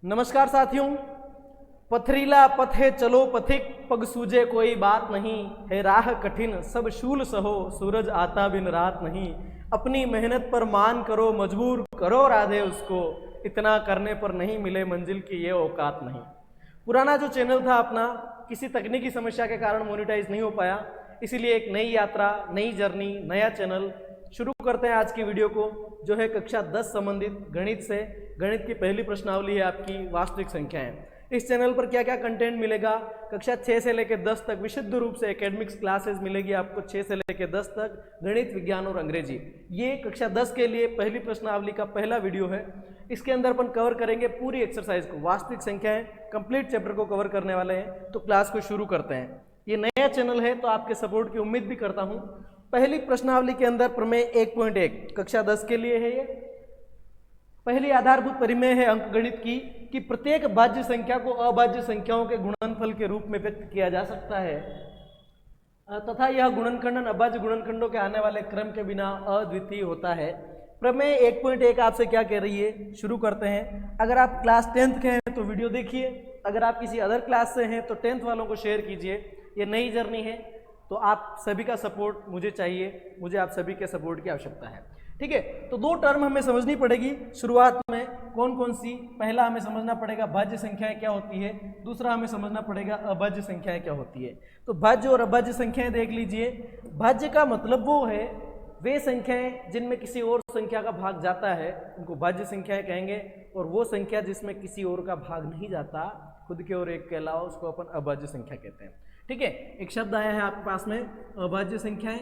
नमस्कार साथियों। पथरीला पथ है चलो पथिक, पग सूझे कोई बात नहीं, है राह कठिन सब शूल सहो, सूरज आता बिन रात नहीं। अपनी मेहनत पर मान करो मजबूर, करो राधे उसको, इतना करने पर नहीं मिले मंजिल की ये औकात नहीं। पुराना जो चैनल था अपना किसी तकनीकी समस्या के कारण मोनेटाइज नहीं हो पाया, इसीलिए एक नई यात्रा, नई जर्नी, नया चैनल शुरू करते हैं। आज की वीडियो को जो है कक्षा 10 संबंधित गणित से। गणित की पहली प्रश्नावली है आपकी वास्तविक संख्याएं। इस चैनल पर क्या क्या कंटेंट मिलेगा, कक्षा 6 से लेकर 10 तक विशुद्ध रूप से एकेडमिक्स क्लासेस मिलेगी आपको 6 से लेकर 10 तक, गणित, विज्ञान और अंग्रेजी। ये कक्षा 10 के लिए पहली प्रश्नावली का पहला वीडियो है। इसके अंदर अपन कवर करेंगे पूरी एक्सरसाइज को, वास्तविक संख्याएं, कंप्लीट चैप्टर को कवर करने वाले हैं। तो क्लास को शुरू करते हैं। ये नया चैनल है तो आपके सपोर्ट की उम्मीद भी करता हूँ। पहली प्रश्नावली के अंदर प्रमेय 1.1 कक्षा 10 के लिए है। ये पहली आधारभूत परिमेय है अंकगणित की कि प्रत्येक भाज्य संख्या को अभाज्य संख्याओं के गुणनफल के रूप में व्यक्त किया जा सकता है तथा यह गुणनखंडन अभाज्य गुणनखंडों के आने वाले क्रम के बिना अद्वितीय होता है। प्रमेय 1.1 आपसे क्या कह रही है, शुरू करते हैं। अगर आप क्लास 10th के हैं तो वीडियो देखिए, अगर आप किसी अदर क्लास से हैं तो 10th वालों को शेयर कीजिए। ये नई जर्नी है तो आप सभी का सपोर्ट मुझे चाहिए, मुझे आप सभी के सपोर्ट की आवश्यकता है। ठीक है, तो दो टर्म हमें समझनी पड़ेगी शुरुआत में। कौन कौन सी? पहला हमें समझना पड़ेगा भाज्य संख्याएं क्या होती है, दूसरा हमें समझना पड़ेगा अभाज्य संख्याएं क्या होती है। तो भाज्य और अभाज्य संख्याएं देख लीजिए। भाज्य का मतलब वो है वे संख्याएं जिनमें किसी और संख्या का भाग जाता है उनको भाज्य संख्याएं कहेंगे, और वो संख्या जिसमें किसी और का भाग नहीं जाता, खुद के और एक के अलावा, उसको अपन अभाज्य संख्या कहते हैं। ठीक है, एक शब्द आया है आपके पास में अभाज्य संख्याएं।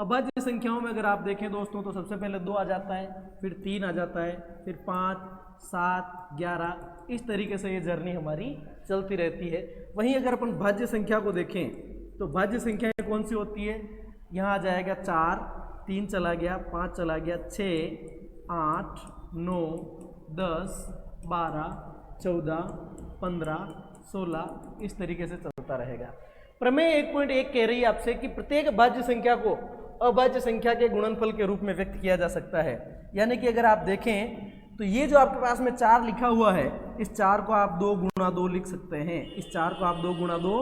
अभाज्य संख्याओं में अगर आप देखें दोस्तों तो सबसे पहले 2 आ जाता है, फिर 3 आ जाता है, फिर 5, 7, 11, इस तरीके से ये जर्नी हमारी चलती रहती है। वहीं अगर अपन भाज्य संख्या को देखें तो भाज्य संख्याएं कौन सी होती है? यहाँ आ जाएगा 4, 3 चला गया, 5 चला गया, 6, 8, 9, 10, 12, 14, 15, 16, इस तरीके से चलता रहेगा। प्रमेय 1.1 कह रही है आपसे कि प्रत्येक भाज्य संख्या को अभाज्य संख्या के गुणनफल के रूप में व्यक्त किया जा सकता है। यानी कि अगर आप देखें तो ये जो आपके पास में 4 लिखा हुआ है, इस 4 को आप 2 गुणा 2 लिख सकते हैं, इस 4 को आप 2 गुणा 2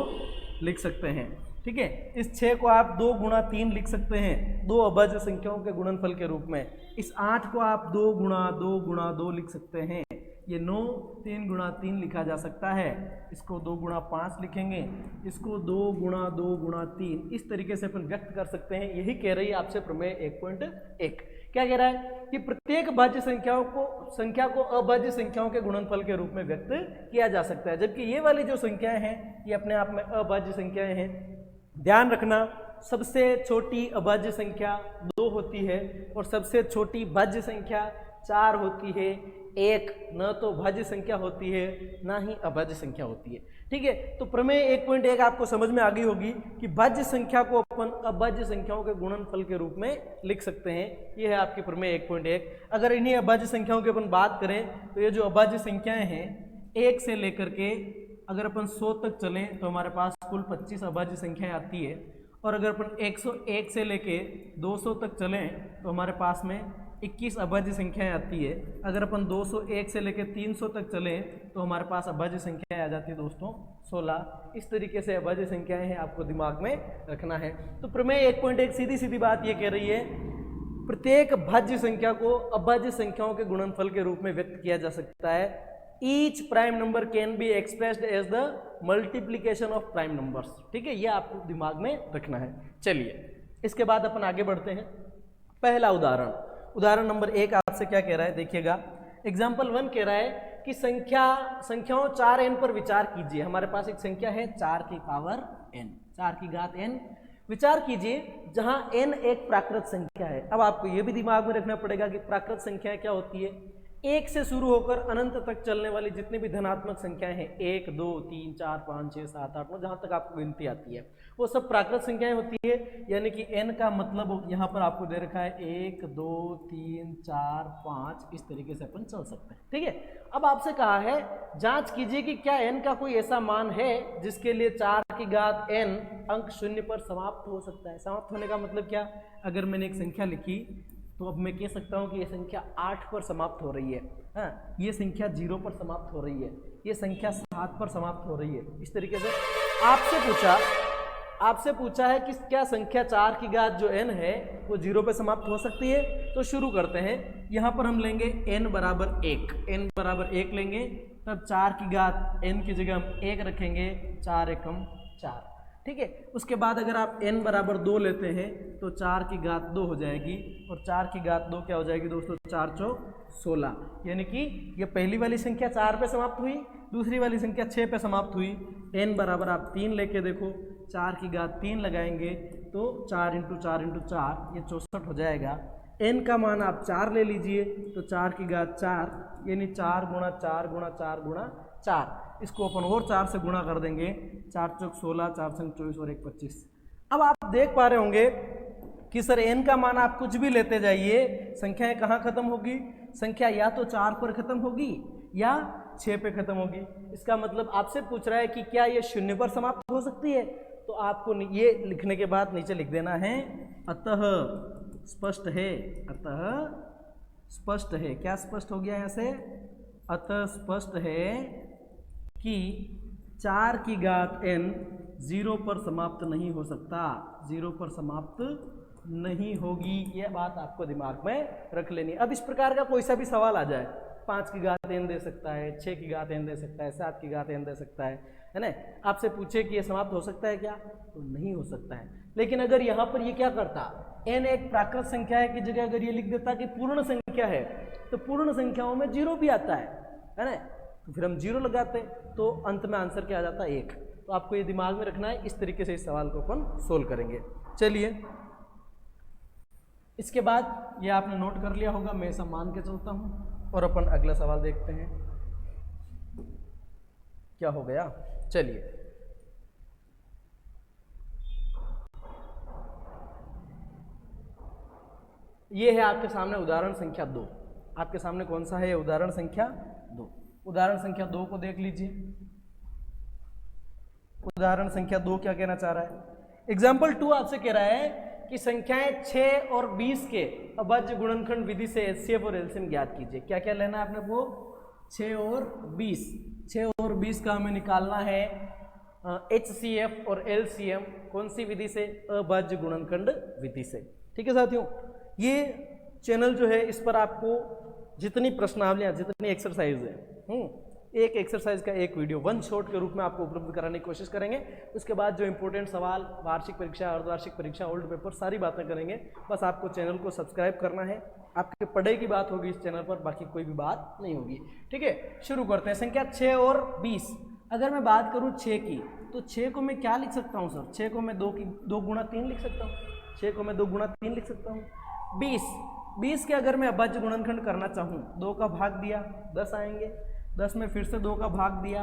लिख सकते हैं। ठीक है, इस 6 को आप 2 गुणा 3 लिख सकते हैं, 2 अभाज्य संख्याओं के गुणनफल के रूप में। इस 8 को आप 2 गुणा 2 गुणा 2 लिख सकते हैं। ये 9 3 गुणा 3 लिखा जा सकता है। इसको 2 गुणा 5 लिखेंगे, इसको 2 गुणा 2 गुणा 3, इस तरीके से अपन व्यक्त कर सकते हैं। यही कह रही है आपसे प्रमेय 1.1। क्या कह रहा है कि प्रत्येक भाज्य संख्या को अभाज्य संख्याओं के गुणनफल के रूप में व्यक्त किया जा सकता है, जबकि ये वाली जो संख्याएं हैं ये अपने आप में अभाज्य संख्याएं हैं। ध्यान रखना, सबसे छोटी अभाज्य संख्या 2 होती है और सबसे छोटी भाज्य संख्या 4 होती है। एक न तो भाज्य संख्या होती है ना ही अभाज्य संख्या होती है। ठीक है, तो प्रमेय 1.1 आपको समझ में आ गई होगी कि भाज्य संख्या को अपन अभाज्य संख्याओं के गुणनफल के रूप में लिख सकते हैं। ये है आपकी प्रमेय 1.1। अगर इन्हीं अभाज्य संख्याओं की अपन बात करें तो ये जो अभाज्य संख्याएं हैं 1 से लेकर के अगर अपन 100 तक चलें तो हमारे पास कुल 25 अभाज्य संख्याएं आती है, और अगर अपन 101 से लेके 200 तक चलें तो हमारे पास में 21 अभाज्य संख्याएं आती है। अगर अपन 201 से लेकर 300 तक चलें तो हमारे पास अभाज्य संख्याएं आ जाती है दोस्तों 16। इस तरीके से अभाज्य संख्याएं हैं, आपको दिमाग में रखना है। तो प्रमेय 1.1 सीधी सीधी बात ये कह रही है प्रत्येक भाज्य संख्या को अभाज्य संख्याओं के गुणनफल के रूप में व्यक्त किया जा सकता है। Each prime number can be expressed as the multiplication of prime numbers. ठीक है, ये आपको दिमाग में रखना है। चलिए इसके बाद अपन आगे बढ़ते हैं। पहला उदाहरण नंबर 1 आपसे क्या कह रहा है, देखिएगा। एग्जाम्पल 1 कह रहा है कि संख्याओं 4n पर विचार कीजिए। हमारे पास एक संख्या है 4 की पावर n, 4 की घात n। विचार कीजिए जहां n एक प्राकृत संख्या है। अब आपको यह भी दिमाग में रखना पड़ेगा कि प्राकृत संख्या क्या होती है। 1 से शुरू होकर अनंत तक चलने वाली जितनी भी धनात्मक संख्याएं हैं, 1 2 3 4 5 6 7 8 9, जहां तक आपको गिनती आती है वो सब प्राकृत संख्याएं होती है। यानी कि n का मतलब यहाँ पर आपको दे रखा है 1 2 3 4 5, इस तरीके से अपन चल सकते हैं। ठीक है, अब आपसे कहा है जांच कीजिए कि क्या n का कोई ऐसा मान है जिसके लिए 4 की घात n अंक 0 पर समाप्त हो सकता है। समाप्त होने का मतलब क्या? अगर मैंने एक संख्या लिखी तो अब मैं कह सकता हूँ कि ये संख्या 8 पर समाप्त हो रही है, हाँ, ये संख्या 0 पर समाप्त हो रही है, ये संख्या 7 पर समाप्त हो रही है। इस तरीके से आपसे पूछा है कि क्या संख्या 4 की घात जो n है वो 0 पे समाप्त हो सकती है। तो शुरू करते हैं। यहाँ पर हम लेंगे n बराबर 1 लेंगे, तब 4 की घात n की जगह हम 1 रखेंगे, 4 एकम 4, ठीक है। उसके बाद अगर आप n बराबर 2 लेते हैं तो 4 की घात 2 हो जाएगी, और 4 की घात 2 क्या हो जाएगी दोस्तों, 4 चौक 16, यानी कि ये पहली वाली संख्या 4 पे समाप्त हुई, दूसरी वाली संख्या 6 पे समाप्त हुई। n बराबर आप 3 लेके देखो, 4 की घात 3 लगाएंगे तो 4 इंटू 4 इंटू 4 ये 64 हो जाएगा। n का मान आप 4 ले लीजिए तो 4 की घात 4 यानी 4 गुणा 4 गुणा 4 गुणा 4, इसको अपन और 4 से गुणा कर देंगे, 4 चौक 16, 4 संग 24 और 1 25। अब आप देख पा रहे होंगे कि सर n का मान आप कुछ भी लेते जाइए, संख्याएं कहाँ खत्म होगी, संख्या या तो 4 पर खत्म होगी या 6 पे खत्म होगी। इसका मतलब आपसे पूछ रहा है कि क्या ये 0 पर समाप्त हो सकती है, तो आपको ये लिखने के बाद नीचे लिख देना है अतः स्पष्ट है, अतः स्पष्ट है। क्या स्पष्ट हो गया यहाँ से, अतः स्पष्ट है कि 4 की घात n 0 पर समाप्त नहीं हो सकता, 0 पर समाप्त नहीं होगी। यह बात आपको दिमाग में रख लेनी। अब इस प्रकार का कोई सा भी सवाल आ जाए, 5 की घात n दे सकता है, 6 की घात n दे सकता है, 7 की घात n दे सकता है ना, आपसे पूछे कि यह समाप्त हो सकता है क्या, तो नहीं हो सकता है। लेकिन अगर यहाँ पर ये क्या करता, n एक प्राकृत संख्या है की जगह अगर ये लिख देता कि पूर्ण संख्या है, तो पूर्ण संख्याओं में 0 भी आता है ना, तो फिर हम 0 लगाते तो अंत में आंसर क्या आ जाता है 1। तो आपको ये दिमाग में रखना है, इस तरीके से इस सवाल को अपन सोल्व करेंगे। चलिए, इसके बाद ये आपने नोट कर लिया होगा, मैं ऐसा मान के चलता हूँ, और अपन अगला सवाल देखते हैं क्या हो गया। चलिए, ये है आपके सामने उदाहरण संख्या 2। आपके सामने कौन सा है, उदाहरण संख्या 2। उदाहरण संख्या 2 को देख लीजिए। उदाहरण संख्या 2 क्या कहना चाह रहा है, एग्जाम्पल 2 आपसे कह रहा है कि संख्याएं 6 और 20 के अभाज्य गुणनखंड विधि से एचसीएफ और एलसीएम ज्ञात कीजिए। क्या क्या लेना है आपने को, 6 और 20। 6 और 20 का हमें निकालना है एचसीएफ और एलसीएम, कौन सी विधि से, अभाज्य गुणनखंड विधि से। ठीक है साथियों, ये चैनल जो है इस पर आपको जितनी प्रश्नावलियां, जितनी एक्सरसाइज है, एक एक्सरसाइज का एक वीडियो वन शॉट के रूप में आपको उपलब्ध कराने की कोशिश करेंगे। उसके बाद जो इंपॉर्टेंट सवाल, वार्षिक परीक्षा, अर्धवार्षिक परीक्षा, ओल्ड पेपर, सारी बातें करेंगे। बस आपको चैनल को सब्सक्राइब करना है, आपके पढ़ाई की बात होगी इस चैनल पर, बाकी कोई भी बात नहीं होगी। ठीक है, शुरू करते हैं। संख्या 6 और 20। अगर मैं बात करूँ 6 की, तो 6 को मैं क्या लिख सकता हूँ सर, 6 को मैं 2 गुणा 3 लिख सकता हूँ, 6 को मैं 2 गुणा 3 लिख सकता हूँ। 20 के अगर मैं अभाज्य गुणनखंड करना चाहूँ, 2 का भाग दिया 10 आएंगे, 10 में फिर से 2 का भाग दिया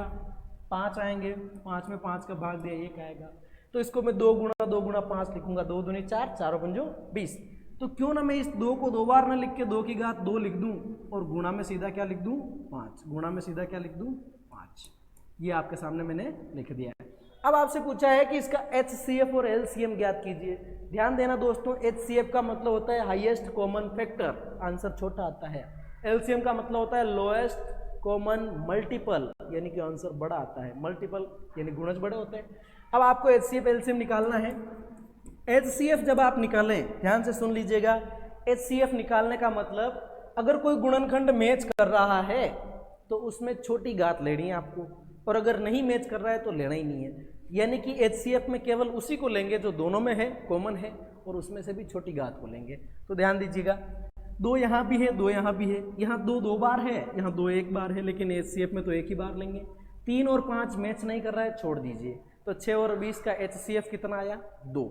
5 आएंगे, 5 में 5 का भाग दिया 1 आएगा। तो इसको मैं 2 गुणा 5 लिखूंगा, 2 दूनी 4, 4 पंजो 20। तो क्यों ना मैं इस 2 को 2 बार ना लिख के 2 की घात 2 लिख दूं, और गुणा में सीधा क्या लिख दूं, 5। गुणा में सीधा क्या लिख दूं, 5। ये आपके सामने मैंने लिख दिया है। अब आपसे पूछा है कि इसका HCF और LCM ज्ञात कीजिए। ध्यान देना दोस्तों, HCF का मतलब होता है हाईएस्ट कॉमन फैक्टर, आंसर छोटा आता है। LCM का मतलब होता है लोएस्ट कॉमन मल्टीपल, यानी कि आंसर बड़ा आता है। मल्टीपल यानी गुणज बड़े होते हैं। अब आपको HCF LCM निकालना है। HCF जब आप निकालें, ध्यान से सुन लीजिएगा, HCF निकालने का मतलब अगर कोई गुणनखंड मैच कर रहा है तो उसमें छोटी घात लेनी है आपको, और अगर नहीं मैच कर रहा है तो लेना ही नहीं है। यानी कि HCF में केवल उसी को लेंगे जो दोनों में है, कॉमन है, और उसमें से भी छोटी घात को लेंगे। तो ध्यान दीजिएगा, 2 यहाँ भी है, 2 यहाँ भी है, यहाँ 2 बार है, यहाँ 2 एक बार है, लेकिन HCF में तो एक ही बार लेंगे। 3 और 5 मैच नहीं कर रहा है, छोड़ दीजिए। तो 6 और 20 का HCF कितना आया, 2।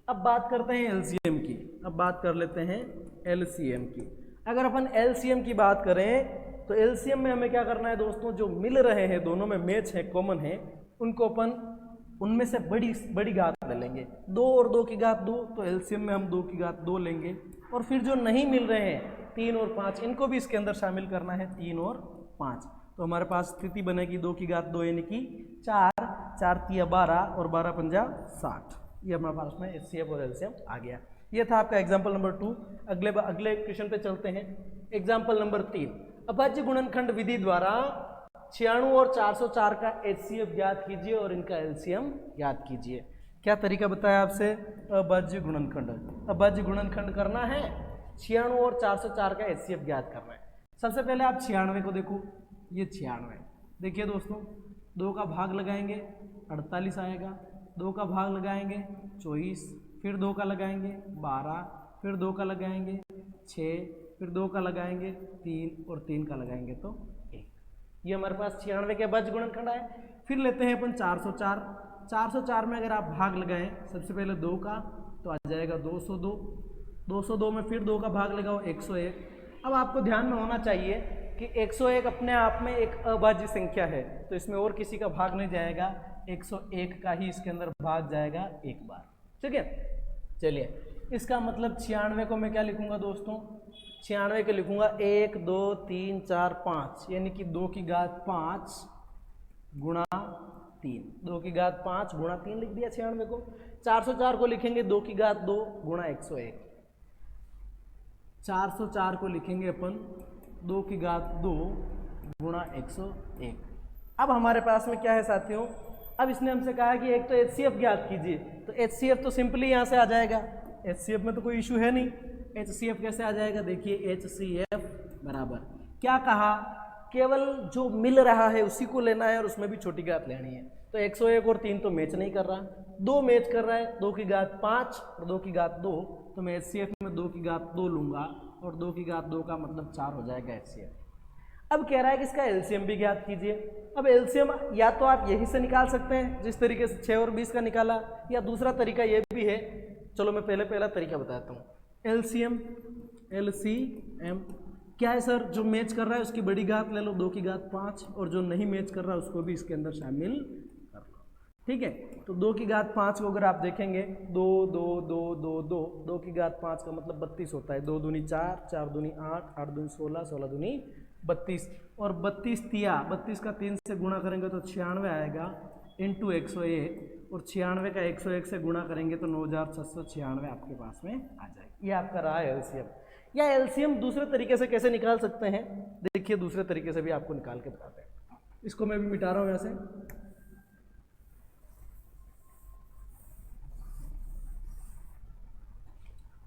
अब बात करते हैं LCM की। अब बात कर लेते हैं LCM की। अगर अपन LCM की बात करें तो LCM में हमें क्या करना है दोस्तों, जो मिल रहे हैं, दोनों में मैच है, कॉमन है, उनको अपन उनमें से बड़ी घात ले लेंगे। 2 और 2 की घात 2, तो LCM में हम 2 की घात 2 लेंगे। और फिर जो नहीं मिल रहे हैं 3 और 5, इनको भी इसके अंदर शामिल करना है, 3 और 5। तो हमारे पास स्थिति बनेगी 2 की घात 2 यानी कि 4, 4 तिया 12 और 12 पंजा 60। ये हमारे पास में HCF और LCM आ गया। ये था आपका एग्जाम्पल नंबर 2। अगले क्वेश्चन पे चलते हैं। एग्जाम्पल नंबर 3, अभाज्य गुणनखंड विधि द्वारा 96 और 404 का HCF ज्ञात कीजिए और इनका LCM ज्ञात कीजिए। क्या तरीका बताया आपसे? अभाज्य गुणनखंड करना है, 96 और 404 का HCF ज्ञात करना है। सबसे पहले आप 96 को देखो, ये 96 देखिए दोस्तों, 2 का भाग लगाएंगे 48 आएगा, 2 का भाग लगाएंगे 24, फिर 2 का लगाएंगे 12, फिर 2 का लगाएंगे 6, फिर 2 का लगाएंगे 3 और 3 का लगाएंगे तो 1। ये हमारे पास 96 के अभाज्य गुणनखंड आए। फिर लेते हैं अपन 404। 404 में अगर आप भाग लगाएं सबसे पहले 2 का तो आ जाएगा 202, 202 में फिर 2 का भाग लगाओ 101। अब आपको ध्यान में होना चाहिए कि 101 अपने आप में एक अभाज्य संख्या है, तो इसमें और किसी का भाग नहीं जाएगा, 101 का ही इसके अंदर भाग जाएगा एक बार। ठीक है, चलिए इसका मतलब 96 को मैं क्या लिखूंगा दोस्तों? 96 को लिखूंगा 1 2 3 4 5, यानी कि 2 की घात 5 गुणा 3, 2 की घात 5 गुणा 3 लिख दिया 96 को। 404 को लिखेंगे 2 की घात 2 गुणा 101। 404 को लिखेंगे अपन 2 की घात 2 गुणा 101। अब हमारे पास में क्या है साथियों? अब इसने हमसे कहा कि एक तो HCF ज्ञात कीजिए, तो HCF तो सिंपली यहाँ से आ जाएगा, HCF में तो कोई इशू है नहीं। HCF कैसे आ जाएगा? देखिए HCF बराबर क्या कहा, केवल जो मिल रहा है उसी को लेना है और उसमें भी छोटी घात लेनी है। तो 101 और 3 तो मैच नहीं कर रहा, 2 मैच कर रहा है, 2 की घात 5 और 2 की घात 2, तो मैं HCF में 2 की घात 2 लूंगा और 2 की घात 2 का मतलब 4 हो जाएगा HCF। अब कह रहा है कि इसका LCM भी ज्ञात कीजिए। अब LCM या तो आप यही से निकाल सकते हैं जिस तरीके से 6 और 20 का निकाला, या दूसरा तरीका ये भी है। चलो मैं पहला तरीका बताता हूँ। LCM क्या है सर? जो मैच कर रहा है उसकी बड़ी घात ले लो 2 की घात 5, और जो नहीं मैच कर रहा है उसको भी इसके अंदर शामिल कर लो। ठीक है, तो 2 की घात 5 को अगर आप देखेंगे 2 2 2 2 2, 2 की घात 5 का मतलब 32 होता है। 2 दूनी 4, 4 दूनी 8, 8 दूनी 16, 16 दूनी 32, और 32 तिया 32 का 3 से गुणा करेंगे तो 96 आएगा इंटू 101, और 96 का 101 से गुणा करेंगे तो 9696 आपके पास में आ जाएगा। ये आपका रहा है LCM। या LCM दूसरे तरीके से कैसे निकाल सकते हैं? देखिए दूसरे तरीके से भी आपको निकाल के बताते हैं। इसको मैं भी मिटा रहा हूं यहाँ से।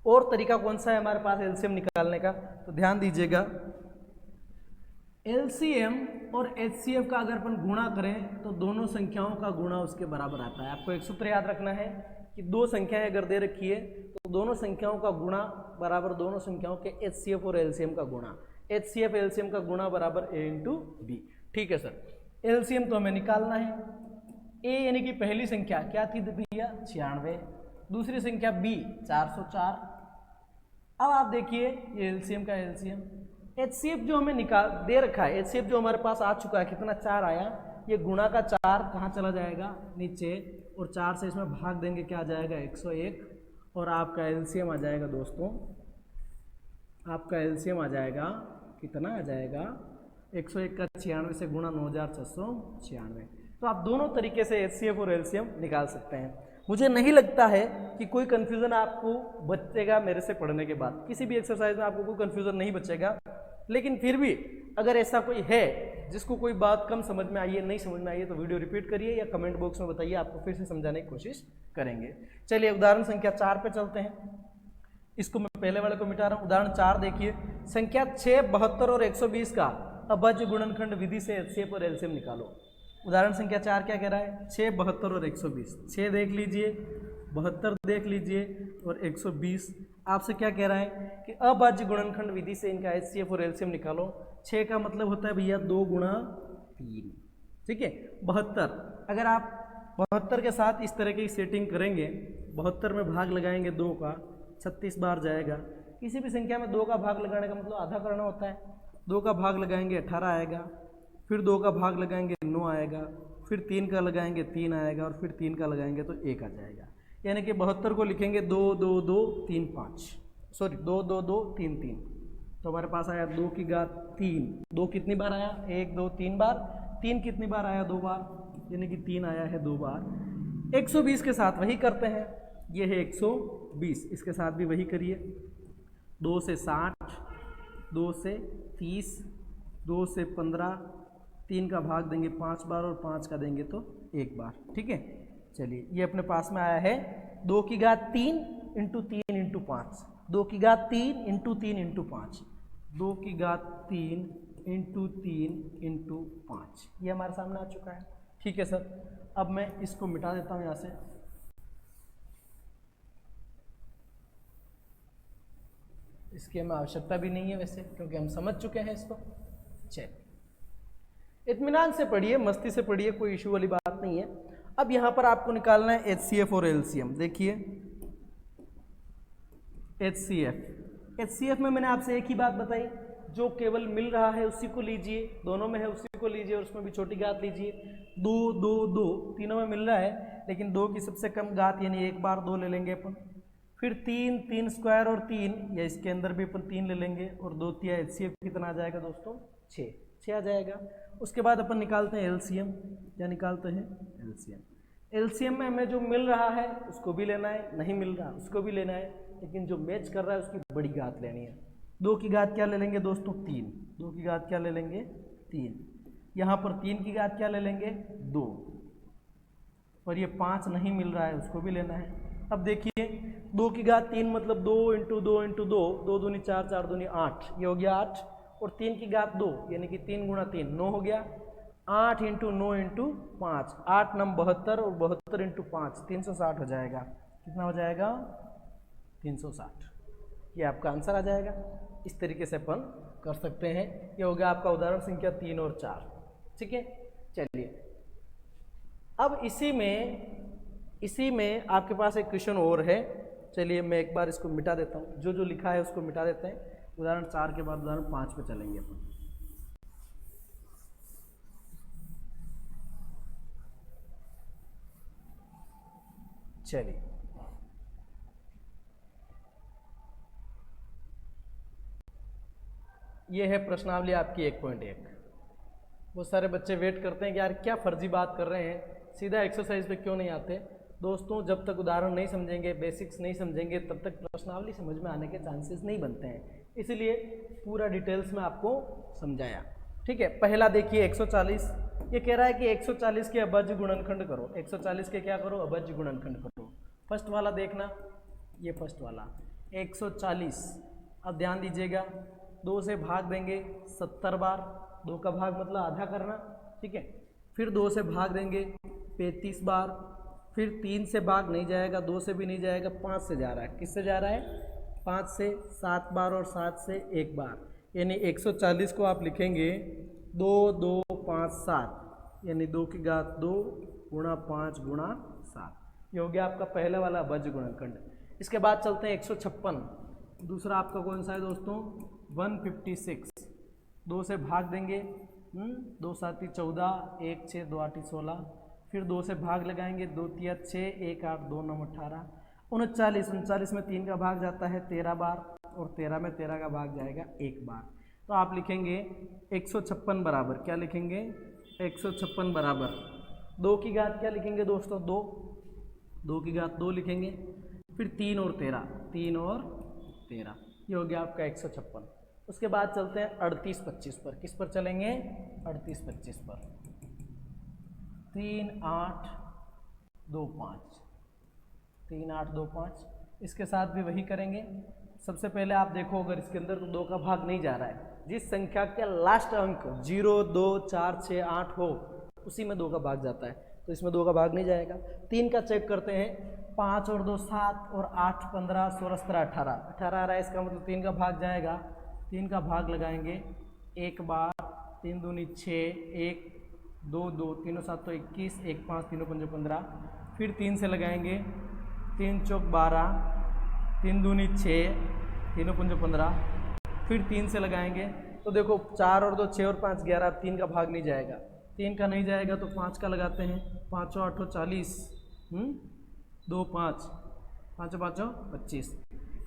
और तरीका कौन सा है हमारे पास LCM निकालने का? तो ध्यान दीजिएगा, LCM और HCF का अगर अपन गुणा करें तो दोनों संख्याओं का गुणा उसके बराबर आता है। आपको एक सूत्र याद रखना है कि दो संख्याएं अगर दे रखी है तो दोनों संख्याओं का गुणा बराबर दोनों संख्याओं के HCF और LCM का गुणा, HCF LCM का गुणा बराबर A इंटू B। ठीक है सर, LCM तो हमें निकालना है। A यानी कि पहली संख्या क्या थी भैया? 96, दूसरी संख्या B 404। अब आप देखिए ये LCM का LCM, HCF जो हमें निकाल दे रखा है, HCF जो हमारे पास आ चुका है, कितना 4 आया, ये गुणा का 4 कहाँ चला जाएगा? नीचे, और 4 से इसमें भाग देंगे क्या आ जाएगा? 101, और आपका LCM आ जाएगा दोस्तों, आपका LCM आ जाएगा कितना आ जाएगा? 101 का 96 से गुणा 9696। तो आप दोनों तरीके से HCF और LCM निकाल सकते हैं। मुझे नहीं लगता है कि कोई कन्फ्यूज़न आपको बचेगा मेरे से पढ़ने के बाद, किसी भी एक्सरसाइज में आपको कोई कन्फ्यूज़न नहीं बचेगा। लेकिन फिर भी अगर ऐसा कोई है जिसको कोई बात कम समझ में आई है, नहीं समझ में आई है, तो वीडियो रिपीट करिए या कमेंट बॉक्स में बताइए, आपको फिर से समझाने की कोशिश करेंगे। चलिए उदाहरण संख्या 4 पे चलते हैं। इसको मैं पहले वाले को मिटा रहा हूँ। उदाहरण 4 देखिए, संख्या 6, 72 और 120 का अभाज्य गुणनखंड विधि से HCF और LCM निकालो। उदाहरण संख्या 4 क्या कह रहा है? 6, 72 और 120। 6 देख लीजिए, 72 देख लीजिए और 120। आपसे क्या कह रहा है कि अभाज्य गुणनखंड विधि से इनका HCF और LCM निकालो। 6 का मतलब होता है भैया 2 गुणा 3। ठीक है, 72, अगर आप 72 के साथ इस तरह की सेटिंग करेंगे, 72 में भाग लगाएंगे 2 का, 36 बार जाएगा। किसी भी संख्या में 2 का भाग लगाने का मतलब आधा करना होता है। 2 का भाग लगाएंगे 18 आएगा, फिर 2 का भाग लगाएंगे 9 आएगा, फिर 3 का लगाएंगे 3 आएगा, और फिर 3 का लगाएंगे तो 1 आ जाएगा। यानी कि 72 को लिखेंगे 2 2 2 3 5, सॉरी 2 2 2 3 3, तो हमारे पास आया 2 की घात 3। 2 कितनी बार आया? 1 2 3 बार। 3 कितनी बार आया? 2 बार, यानी कि 3 आया है 2 बार। 120 के साथ वही करते हैं। ये है 120, इसके साथ भी वही करिए। 2 से 60, 2 से 30, 2 से 15, 3 का भाग देंगे 5 बार और 5 का देंगे तो 1 बार। ठीक है, चलिए ये अपने पास में आया है 2 की घात 3 इंटू 3 इंटू 5, 2 की घात 3 इंटू 3 इंटू 5, 2 की घात 3 इंटू 3 इंटू 5, ये हमारे सामने आ चुका है। ठीक है सर, अब मैं इसको मिटा देता हूँ यहाँ से। इसकी हमें आवश्यकता भी नहीं है वैसे, क्योंकि हम समझ चुके हैं इसको। चलिए इत्मीनान से पढ़िए, मस्ती से पढ़िए, कोई इशू वाली बात नहीं है। अब यहाँ पर आपको निकालना है HCF और LCM। देखिए HCF में मैंने आपसे एक ही बात बताई, जो केवल मिल रहा है उसी को लीजिए, दोनों में है उसी को लीजिए, और उसमें भी छोटी घात लीजिए। 2 2 2 तीनों में मिल रहा है, लेकिन 2 की सबसे कम घात यानी एक बार 2 ले लेंगे अपन। फिर 3 3 स्क्वायर और 3, या इसके अंदर भी अपन 3 ले लेंगे, और 2 तिया HCF कितना आ जाएगा दोस्तों? 6 आ जाएगा। उसके बाद अपन निकालते हैं LCM। क्या निकालते हैं? LCM में हमें जो मिल रहा है उसको भी लेना है, नहीं मिल रहा उसको भी लेना है, लेकिन जो मैच कर रहा है उसकी बड़ी घात लेनी है। 2 की घात क्या ले लेंगे दोस्तों? 3। 2 की घात क्या ले लेंगे? 3। यहाँ पर 3 की घात क्या ले लेंगे? 2। और ये 5 नहीं मिल रहा है, उसको भी लेना है। अब देखिए 2 की घात 3 मतलब 2 इंटू 2 इंटू 2, 2 दूनी 4, 4 दूनी 8, ये हो गया 8। और 3 की घात 2 यानी कि 3 गुणा 3 9 हो गया। 8 इंटू 9 इंटू 5, 8 9 72, और 72 इंटू 5 360 हो जाएगा। कितना हो जाएगा? 360। ये आपका आंसर आ जाएगा। इस तरीके से अपन कर सकते हैं। ये हो गया आपका उदाहरण संख्या 3 और 4। ठीक है, चलिए अब इसी में आपके पास एक क्वेश्चन और है। चलिए मैं एक बार इसको मिटा देता हूँ, जो जो लिखा है उसको मिटा देते हैं। उदाहरण 4 के बाद उदाहरण 5 पे चलेंगे अपन। चलिए ये है प्रश्नावली आपकी 1.1। बहुत सारे बच्चे वेट करते हैं कि यार क्या फर्जी बात कर रहे हैं, सीधा एक्सरसाइज पे क्यों नहीं आते। दोस्तों जब तक उदाहरण नहीं समझेंगे, बेसिक्स नहीं समझेंगे, तब तक प्रश्नावली समझ में आने के चांसेस नहीं बनते हैं। इसलिए पूरा डिटेल्स में आपको समझाया। ठीक है, पहला देखिए 140। ये कह रहा है कि 140 के अभाज्य गुणनखंड करो। 140 के क्या करो? अभाज्य गुणनखंड करो। फर्स्ट वाला देखना, ये फर्स्ट वाला 140। अब ध्यान दीजिएगा, 2 से भाग देंगे 70 बार, 2 का भाग मतलब आधा करना। ठीक है, फिर 2 से भाग देंगे 35 बार, फिर 3 से भाग नहीं जाएगा, 2 से भी नहीं जाएगा, 5 से जा रहा है। किससे जा रहा है? 5 से 7 बार, और 7 से 1 बार, यानी 140 को आप लिखेंगे 2 2 5 7, यानी 2 की घात 2 गुणा 5 गुणा 7। ये हो गया आपका पहला वाला अभाज्य गुणनखंड। इसके बाद चलते हैं 156। दूसरा आपका कौन सा है दोस्तों? 156। 2 से भाग देंगे, 2 7 14, 1 6 2 8 16, फिर 2 से भाग लगाएंगे, 2 3 6, 1 8 2 9 18, 39। 39 में 3 का भाग जाता है 13 बार, और 13 में 13 का भाग जाएगा 1 बार। तो आप लिखेंगे 156 बराबर क्या लिखेंगे? 156 बराबर 2 की घात क्या लिखेंगे दोस्तों? 2 की घात 2 लिखेंगे, फिर 3 और 13, 3 और 13, ये हो गया आपका 156। उसके बाद चलते हैं 38 25 पर। किस पर चलेंगे? 38 25 पर। 3 8 2 5, 3 8 2 5। इसके साथ भी वही करेंगे। सबसे पहले आप देखो, अगर इसके अंदर 2 का भाग नहीं जा रहा है, जिस संख्या के लास्ट अंक 0 2 4 6 8 हो, उसी में 2 का भाग जाता है, तो इसमें 2 का भाग नहीं जाएगा। 3 का चेक करते हैं, 5 और 2 7, और 8 15 16 17 18, 18 आ रहा है, इसका मतलब 3 का भाग जाएगा। 3 का भाग लगाएंगे 1 बार, 3 दूनी 6, 1 2 2 3 7 21, 1 5 3 5 15, फिर 3 से लगाएंगे, 3 चौक 12, 3 दूनी 6, 3 5 15, फिर 3 से लगाएंगे। तो देखो 4 और 2 6 और 5 11, अब 3 का भाग नहीं जाएगा। 3 का नहीं जाएगा तो 5 का लगाते हैं, 5 8 40, 2 5, 5 5 25,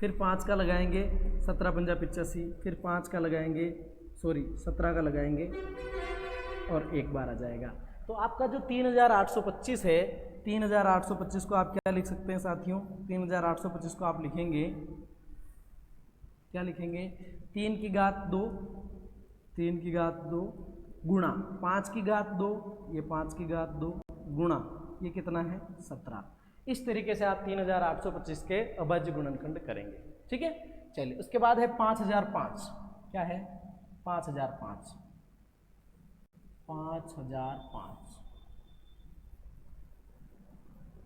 फिर 5 का लगाएंगे, 17 5 85, फिर 5 का लगाएंगे, 17 का लगाएंगे, और 1 बार आ जाएगा। तो आपका जो 3825 है, 3825 को आप क्या लिख सकते हैं साथियों? 3825 को आप लिखेंगे, क्या लिखेंगे? 3 की घात 2, 3 की घात 2 गुणा 5 की घात 2, ये 5 की घात 2 गुणा ये कितना है? 17। इस तरीके से आप 3825 के अभाज्य गुणनखंड करेंगे। ठीक है, चलिए उसके बाद है 5005। क्या है? 5005। 5005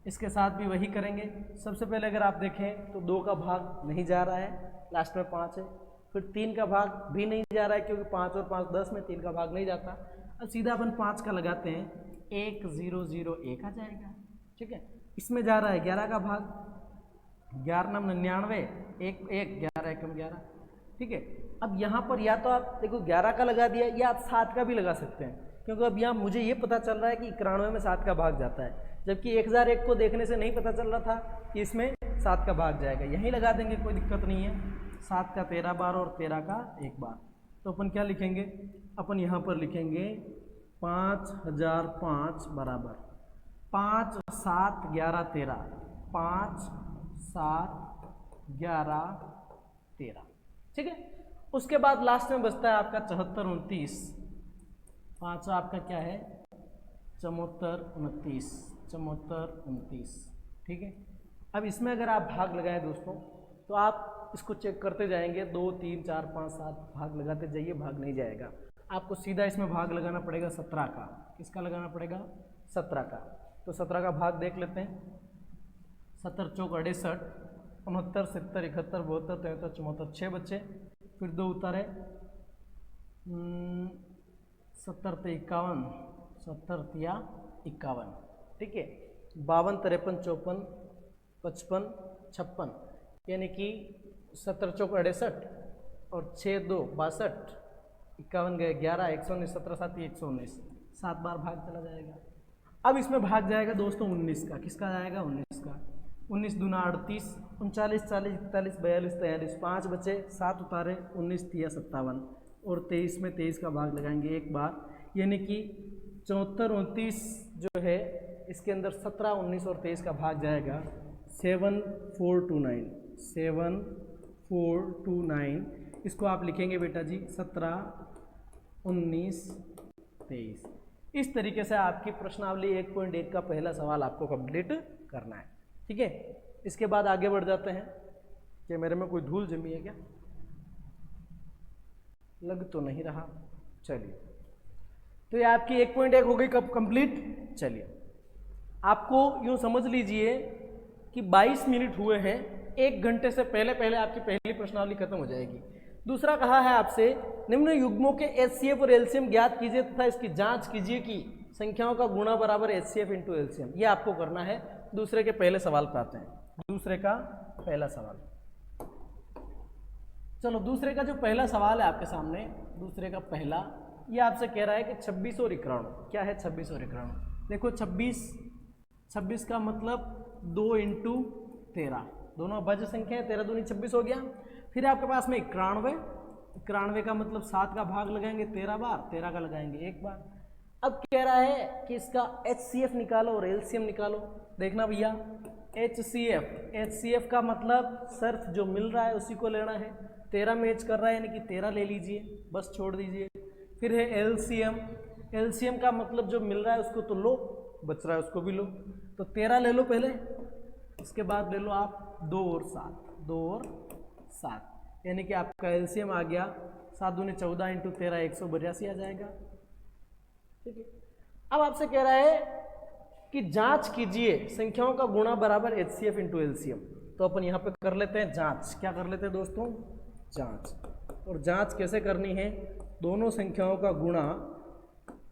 इसके साथ भी वही करेंगे। सबसे पहले अगर आप देखें तो 2 का भाग नहीं जा रहा है, लास्ट में 5 है। फिर 3 का भाग भी नहीं जा रहा है क्योंकि 5 और 5 10 में 3 का भाग नहीं जाता। अब सीधा अपन 5 का लगाते हैं, 1 0 0 1 आ जाएगा। ठीक है, इसमें जा रहा है 11 का भाग, 11 9 99, 1 1 11 1 11। ठीक है, अब यहाँ पर या तो आप देखो 11 का लगा दिया या आप 7 का भी लगा सकते हैं, क्योंकि अब यहाँ मुझे ये पता चल रहा है कि 91 में 7 का भाग जाता है, जबकि 1001 को देखने से नहीं पता चल रहा था कि इसमें 7 का भाग जाएगा। यहीं लगा देंगे, कोई दिक्कत नहीं है। 7 का 13 बार और 13 का 1 बार। तो अपन क्या लिखेंगे? अपन यहाँ पर लिखेंगे 5005 बराबर 5 7 11 13, 5 7 11 13। ठीक है, उसके बाद लास्ट में बचता है आपका 74 29। 5 आपका क्या है? 74 29, 74 29। ठीक है, अब इसमें अगर आप भाग लगाएं दोस्तों तो आप इसको चेक करते जाएंगे, 2 3 4 5 7 भाग लगाते जाइए, भाग नहीं जाएगा। आपको सीधा इसमें भाग लगाना पड़ेगा 17 का। किसका लगाना पड़ेगा? 17 का। तो 17 का भाग देख लेते हैं। 70 चौक 68, 69 70 71 72 73 74, 6 बच्चे, फिर 2 उतारे, 70 ते 51, 70 तिया 51। ठीक है, 52 53 54 55 56, यानी कि 70 चौक 68 और 6 2 62, 51 गए 11, 119, 17 7 119, 7 बार भाग चला जाएगा। अब इसमें भाग जाएगा दोस्तों 19 का। किसका जाएगा? 19 का। 19 दूना 38, 39 40 41 42 43, 5 बचे, 7 उतारे, 19 तिया 57 और 23 में 23 का भाग लगाएंगे 1 बार, यानी कि 74 29 जो है इसके अंदर 17 19 और 23 का भाग जाएगा 7429, 7429। इसको आप लिखेंगे बेटा जी 17 19 23। इस तरीके से आपकी प्रश्नावली 1.1 का पहला सवाल आपको कंप्लीट करना है। ठीक है, इसके बाद आगे बढ़ जाते हैं। कि मेरे में कोई धूल जमी है क्या? लग तो नहीं रहा। चलिए, तो ये आपकी 1.1 हो गई कब कंप्लीट। चलिए, आपको यूं समझ लीजिए कि 22 मिनट हुए हैं, 1 घंटे से पहले पहले आपकी पहली प्रश्नावली खत्म हो जाएगी। दूसरा कहा है आपसे निम्न युग्मों के HCF और LCM ज्ञात कीजिए तथा इसकी जांच कीजिए कि संख्याओं का गुणा बराबर HCF इंटू LCM। ये आपको करना है। दूसरे के पहले सवाल पे आते हैं। दूसरे का पहला सवाल, चलो दूसरे का जो पहला सवाल है आपके सामने, दूसरे का पहला, ये आपसे कह रहा है कि 26 और 91। क्या है 26 और 91? देखो 26 का मतलब 2 इंटू 13, दोनों अभाज्य संख्या है, 13 दूनी 26 हो गया। फिर आपके पास में 91 का मतलब 7 का भाग लगाएंगे 13 बार, 13 का लगाएंगे 1 बार। अब कह रहा है कि इसका HCF निकालो और LCM निकालो। देखना भैया, HCF का मतलब सर्फ जो मिल रहा है उसी को लेना है। 13 मैच कर रहा है यानी कि 13 ले लीजिए, बस छोड़ दीजिए। फिर है LCM का मतलब जो मिल रहा है उसको तो लो, बच रहा है उसको भी लो। तो 13 ले लो पहले, उसके बाद ले लो आप 2 और 7, यानी कि आपका LCM आ गया 7 दूनी 14 इंटू 13 182 आ जाएगा। ठीक है, अब आपसे कह रहा है कि जांच कीजिए संख्याओं का गुणा बराबर HCF इंटू LCM। तो अपन यहाँ पे कर लेते हैं जांच। क्या कर लेते हैं दोस्तों? जांच। और जांच कैसे करनी है? दोनों संख्याओं का गुणा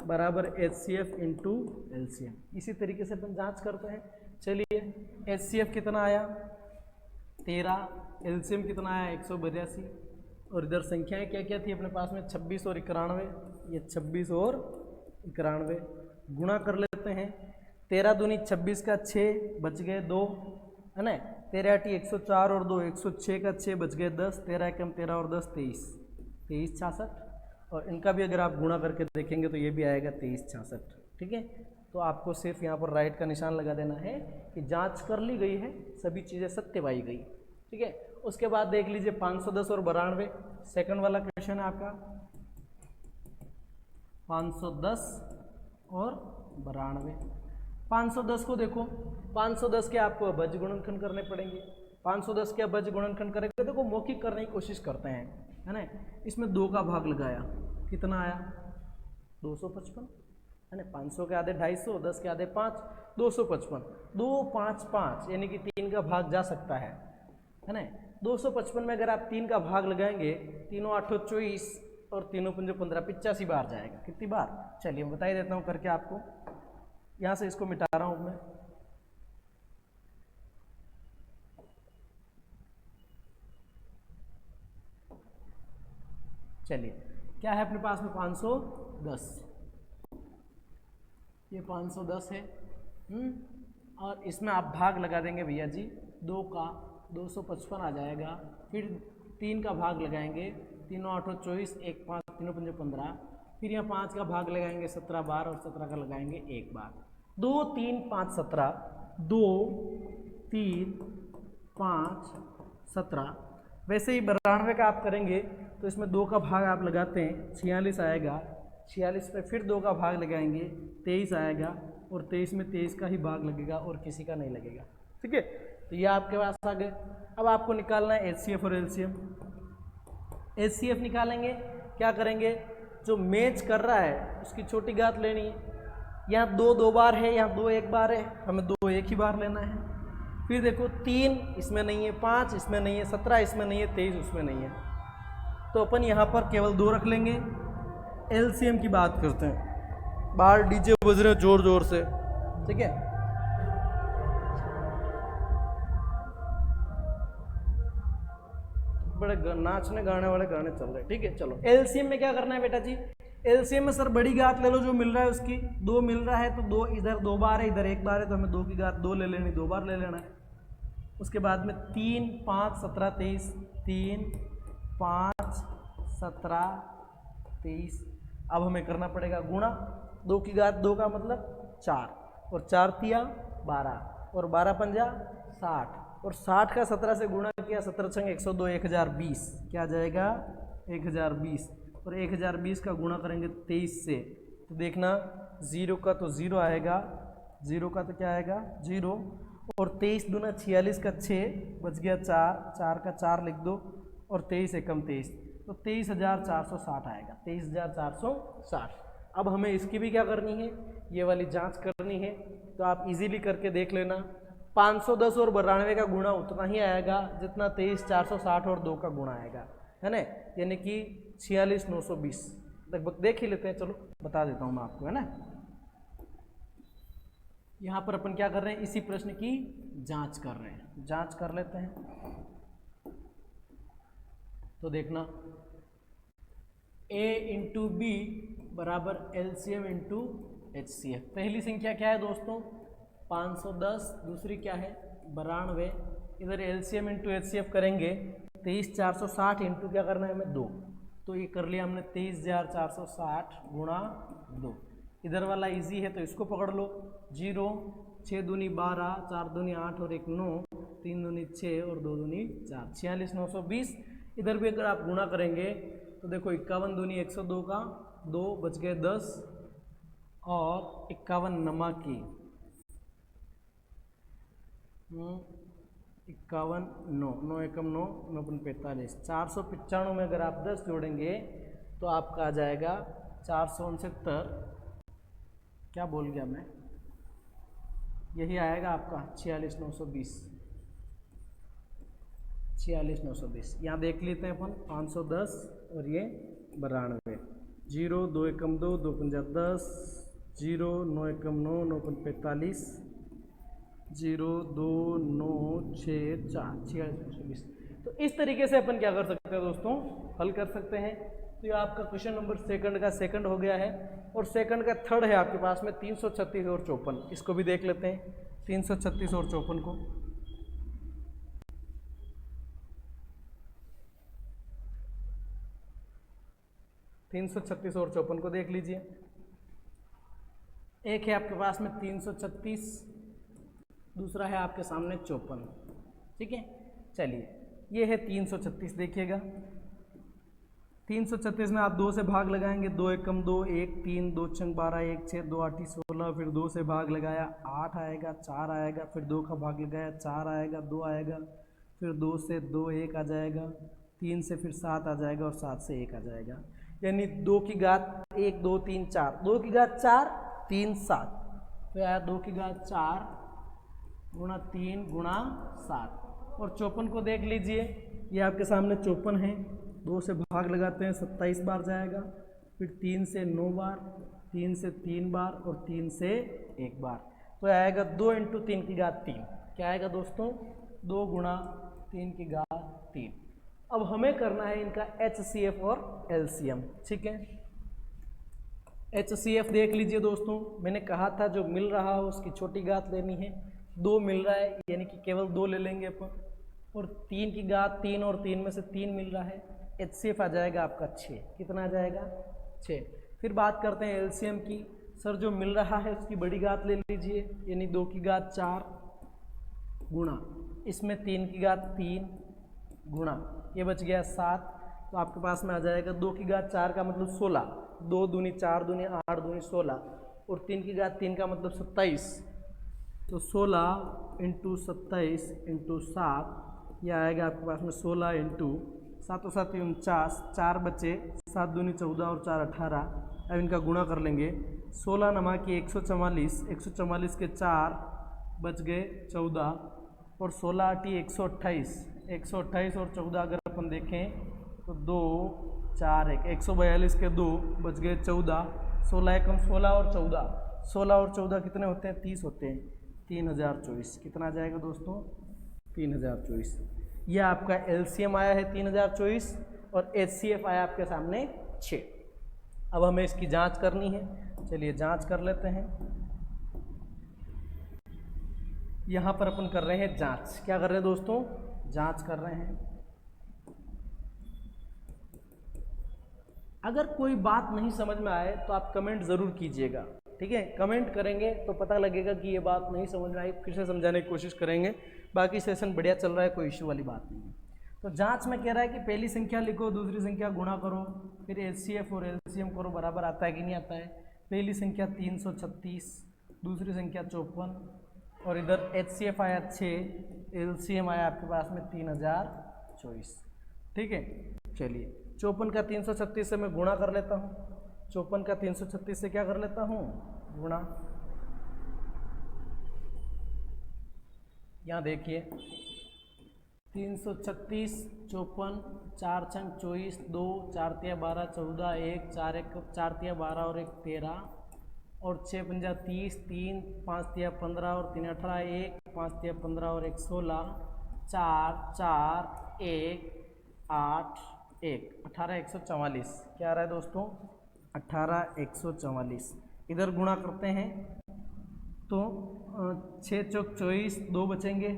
बराबर HCF इंटू LCM। इसी तरीके से अपन जांच करते हैं। चलिए, HCF कितना आया 13, LCM कितना आया 182, और इधर संख्याएं क्या क्या थी अपने पास में 26 और 91। ये 26 और 91 गुणा कर लेते हैं। 13 दूनी 26 का 6 बच गए 2, है ना। 13 8 104 और 2 106 का 6 बच गए 10, 13 एकम 13 और 10 23, 23 66। और इनका भी अगर आप गुणा करके देखेंगे तो ये भी आएगा 23 66। ठीक है, तो आपको सिर्फ यहाँ पर राइट का निशान लगा देना है कि जांच कर ली गई है, सभी चीज़ें सत्य पाई गई। ठीक है, उसके बाद देख लीजिए 510 और 92, सेकंड वाला क्वेश्चन है आपका 510 और 92। 510 को देखो, 510 के आपको अभज गुणनखंड करने पड़ेंगे। 510 के अभज गुणनखंड करेंगे, देखो मौखिक करने की कोशिश करते हैं, है ना। इसमें 2 का भाग लगाया, कितना आया 255, है ना। 500 के आधे 250, 10 के आधे 5, 255, 2 5 5 यानी कि 3 का भाग जा सकता है ना। 255 में अगर आप 3 का भाग लगाएंगे, तीनों 8 24 और तीनों 5 15, 85 बार जाएगा। कितनी बार, चलिए मैं बता ही देता हूँ करके आपको। यहाँ से इसको मिटा रहा हूँ मैं, चलिए क्या है अपने पास में 510, ये 510 है। और इसमें आप भाग लगा देंगे भैया जी, 2 का 255 आ जाएगा, फिर 3 का भाग लगाएंगे, तीनों 8 24, 1 5, तीनों 5 15, फिर यहाँ 5 का भाग लगाएंगे 17 बार और 17 का लगाएंगे 1 बार। 2 3 5 17, 2 3 5 17। वैसे ही 92 का आप करेंगे तो इसमें 2 का भाग आप लगाते हैं, 46 आएगा, 46 पे फिर 2 का भाग लगाएंगे, 23 आएगा, और 23 में 23 का ही भाग लगेगा और किसी का नहीं लगेगा। ठीक है, तो ये आपके पास आ गए। अब आपको निकालना है HCF और LCM। HCF निकालेंगे, क्या करेंगे, जो मैच कर रहा है उसकी छोटी घात लेनी है। यहाँ 2 2 बार है, यहाँ 2 1 बार है, हमें 2 1 ही बार लेना है। फिर देखो 3 इसमें नहीं है, 5 इसमें नहीं है, 17 इसमें नहीं है, 23 उसमें नहीं है, तो अपन यहाँ पर केवल 2 रख लेंगे। LCM की बात करते हैं, बाहर डीजे बज रहे जोर जोर से, ठीक है। बड़े नाचने गाने वाले गाने चल रहे हैं, ठीक है। चलो LCM में क्या करना है बेटा जी, LCM में सर बड़ी घात ले लो जो मिल रहा है उसकी, 2 मिल रहा है तो 2 इधर 2 बार है, इधर 1 बार है, तो हमें 2 की घात 2 ले लेनी, 2 बार ले लेना है। उसके बाद में 3 5 17 23, 3 5 17 23। अब हमें करना पड़ेगा गुणा, 2 की घात 2 का मतलब 4, और 4 तिया 12, और 12 पंजा 60, और 60 का 17 से गुणा किया, 17 छंग 102, 1020, क्या जाएगा 1020, और 1020 का गुणा करेंगे 23 से, तो देखना 0 का तो 0 आएगा, 0 का तो क्या आएगा 0, और 23 दूना 46 का 6 बच गया 4, 4 का 4 लिख दो, और 23 एकम 23, तो 23,460 आएगा, 23,460। अब हमें इसकी भी क्या करनी है, ये वाली जांच करनी है, तो आप इजीली करके देख लेना। 510 और 92 का गुणा उतना ही आएगा जितना 23,460 और 2 का गुणा आएगा, है ना, यानी कि 46,920 लगभग। देख ही लेते हैं, चलो बता देता हूँ मैं आपको, है ना। यहाँ पर अपन क्या कर रहे हैं, इसी प्रश्न की जांच कर रहे हैं, जांच कर लेते हैं। तो देखना A इंटू बी बराबर LCM इंटू HCF। पहली संख्या क्या है दोस्तों 510, दूसरी क्या है 92। इधर LCM इंटू HCF करेंगे, 23,460 इंटू क्या करना है हमें 2, तो ये कर लिया हमने 23,460 गुणा 2। इधर वाला इजी है तो इसको पकड़ लो, 0 6 दूनी 12, 4 दूनी 8 और 1 9, 3 दूनी 6 और 2 दूनी 4, 46,920। इधर भी अगर आप गुणा करेंगे तो देखो 51 दूनी 102 का 2 बच गए 10, और 51 नमा की 51 9 9 एकम 9 9 45, 495 में अगर आप 10 जोड़ेंगे तो आपका आ जाएगा 469, क्या बोल गया मैं, यही आएगा आपका 46,920, 46,920। यहाँ देख लेते हैं अपन 510 और ये 92, 0 2 एकम 2 2 पंजा 10, 0 9 एकम 9 9 45, 0 2 9 6 4, 46,920। तो इस तरीके से अपन क्या कर सकते हैं दोस्तों, हल कर सकते हैं। तो ये आपका क्वेश्चन नंबर सेकंड का सेकंड हो गया है, और सेकंड का थर्ड है आपके पास में 336 और 54। इसको भी देख लेते हैं, 336 और 54 को। तीन 336 और 54 को देख लीजिए। एक है आपके पास में 336, दूसरा है आपके सामने 54। ठीक है, चलिए ये है 336, देखिएगा 336 में आप 2 से भाग लगाएंगे, 2 एकम 2, 1 3, 2 छंग 12, 1 6, 2 8 16, फिर 2 से भाग लगाया 8 आएगा, 4 आएगा, फिर 2 का भाग लगाया 4 आएगा, 2 आएगा, फिर 2 से 2 1 आ जाएगा, 3 से फिर 7 आ जाएगा और 7 से 1 आ जाएगा, यानी 2 की घात 1 2 3 4, 2 की घात 4 3 7, तो आया 2 की घात 4 गुणा 3 गुणा 7। और 54 को देख लीजिए, ये आपके सामने 54 है, 2 से भाग लगाते हैं 27 बार जाएगा, फिर 3 से 9 बार, 3 से 3 बार और 3 से 1 बार, तो आएगा 2 × 3 की घात 3। क्या आएगा दोस्तों? 2 गुणा 3 की घात 3। अब हमें करना है इनका HCF और LCM। ठीक है, HCF देख लीजिए दोस्तों, मैंने कहा था जो मिल रहा हो उसकी छोटी घात लेनी है, 2 मिल रहा है यानी कि केवल 2 ले लेंगे अपन, और 3 की घात 3 और 3 में से 3 मिल रहा है, HCF आ जाएगा आपका 6। कितना आ जाएगा? 6। फिर बात करते हैं LCM की। सर जो मिल रहा है उसकी बड़ी घात ले लीजिए, यानी 2 की घात 4 गुणा इसमें 3 की घात 3 गुणा ये बच गया 7, तो आपके पास में आ जाएगा 2 की घात 4 का मतलब 16, 2 दूनी 4 दूनी 8 दूनी 16, और 3 की घात 3 का मतलब 27, तो 16 × 27 × 7, यह आएगा आपके पास में 16 × 7 और 7 49, 4 बचे, 7 दूनी 14 और 4 18। अब इनका गुणा कर लेंगे, 16 नमा की 144, 144 के 4 बच गए 14, और 16 × 128, 128 और 14 अगर अपन देखें तो 2 4 1, 142 के 2 बच गए 14, 16 एकम 16 और 14, 16 और 14 कितने होते हैं? 30 होते हैं, 3024। कितना आ जाएगा दोस्तों? 3024। यह आपका LCM आया है 3024 और HCF आया आपके सामने 6। अब हमें इसकी जांच करनी है, चलिए जांच कर लेते हैं। यहाँ पर अपन कर रहे हैं जांच। क्या कर रहे हैं दोस्तों? जांच कर रहे हैं। अगर कोई बात नहीं समझ में आए तो आप कमेंट ज़रूर कीजिएगा, ठीक है? कमेंट करेंगे तो पता लगेगा कि ये बात नहीं समझ में आई, फिर से समझाने की कोशिश करेंगे। बाकी सेशन बढ़िया चल रहा है, कोई इश्यू वाली बात नहीं है। तो जांच में कह रहा है कि पहली संख्या लिखो, दूसरी संख्या गुणा करो, फिर HCF और LCM करो, बराबर आता है कि नहीं आता है। पहली संख्या 336, दूसरी संख्या 54, और इधर HCF आया 6, LCM आया आपके पास में 3024। ठीक है, चलिए 54 का 336 से मैं गुणा कर लेता हूँ। 54 का 336 से क्या कर लेता हूँ? गुणा। यहाँ देखिए 336, 54, 4 छंग 24, 2 4 तिया 12, 14, 1 4 तिया 12 और 1 13, और 6 पंजा 30, 3 5 तिया 15 और 3 18, 1 5 तिया 15 और 1 16, 4 4 1 8 1 18 144। क्या आ रहा है दोस्तों? 18 144। इधर गुणा करते हैं तो 6 चौक 24, 2 बचेंगे,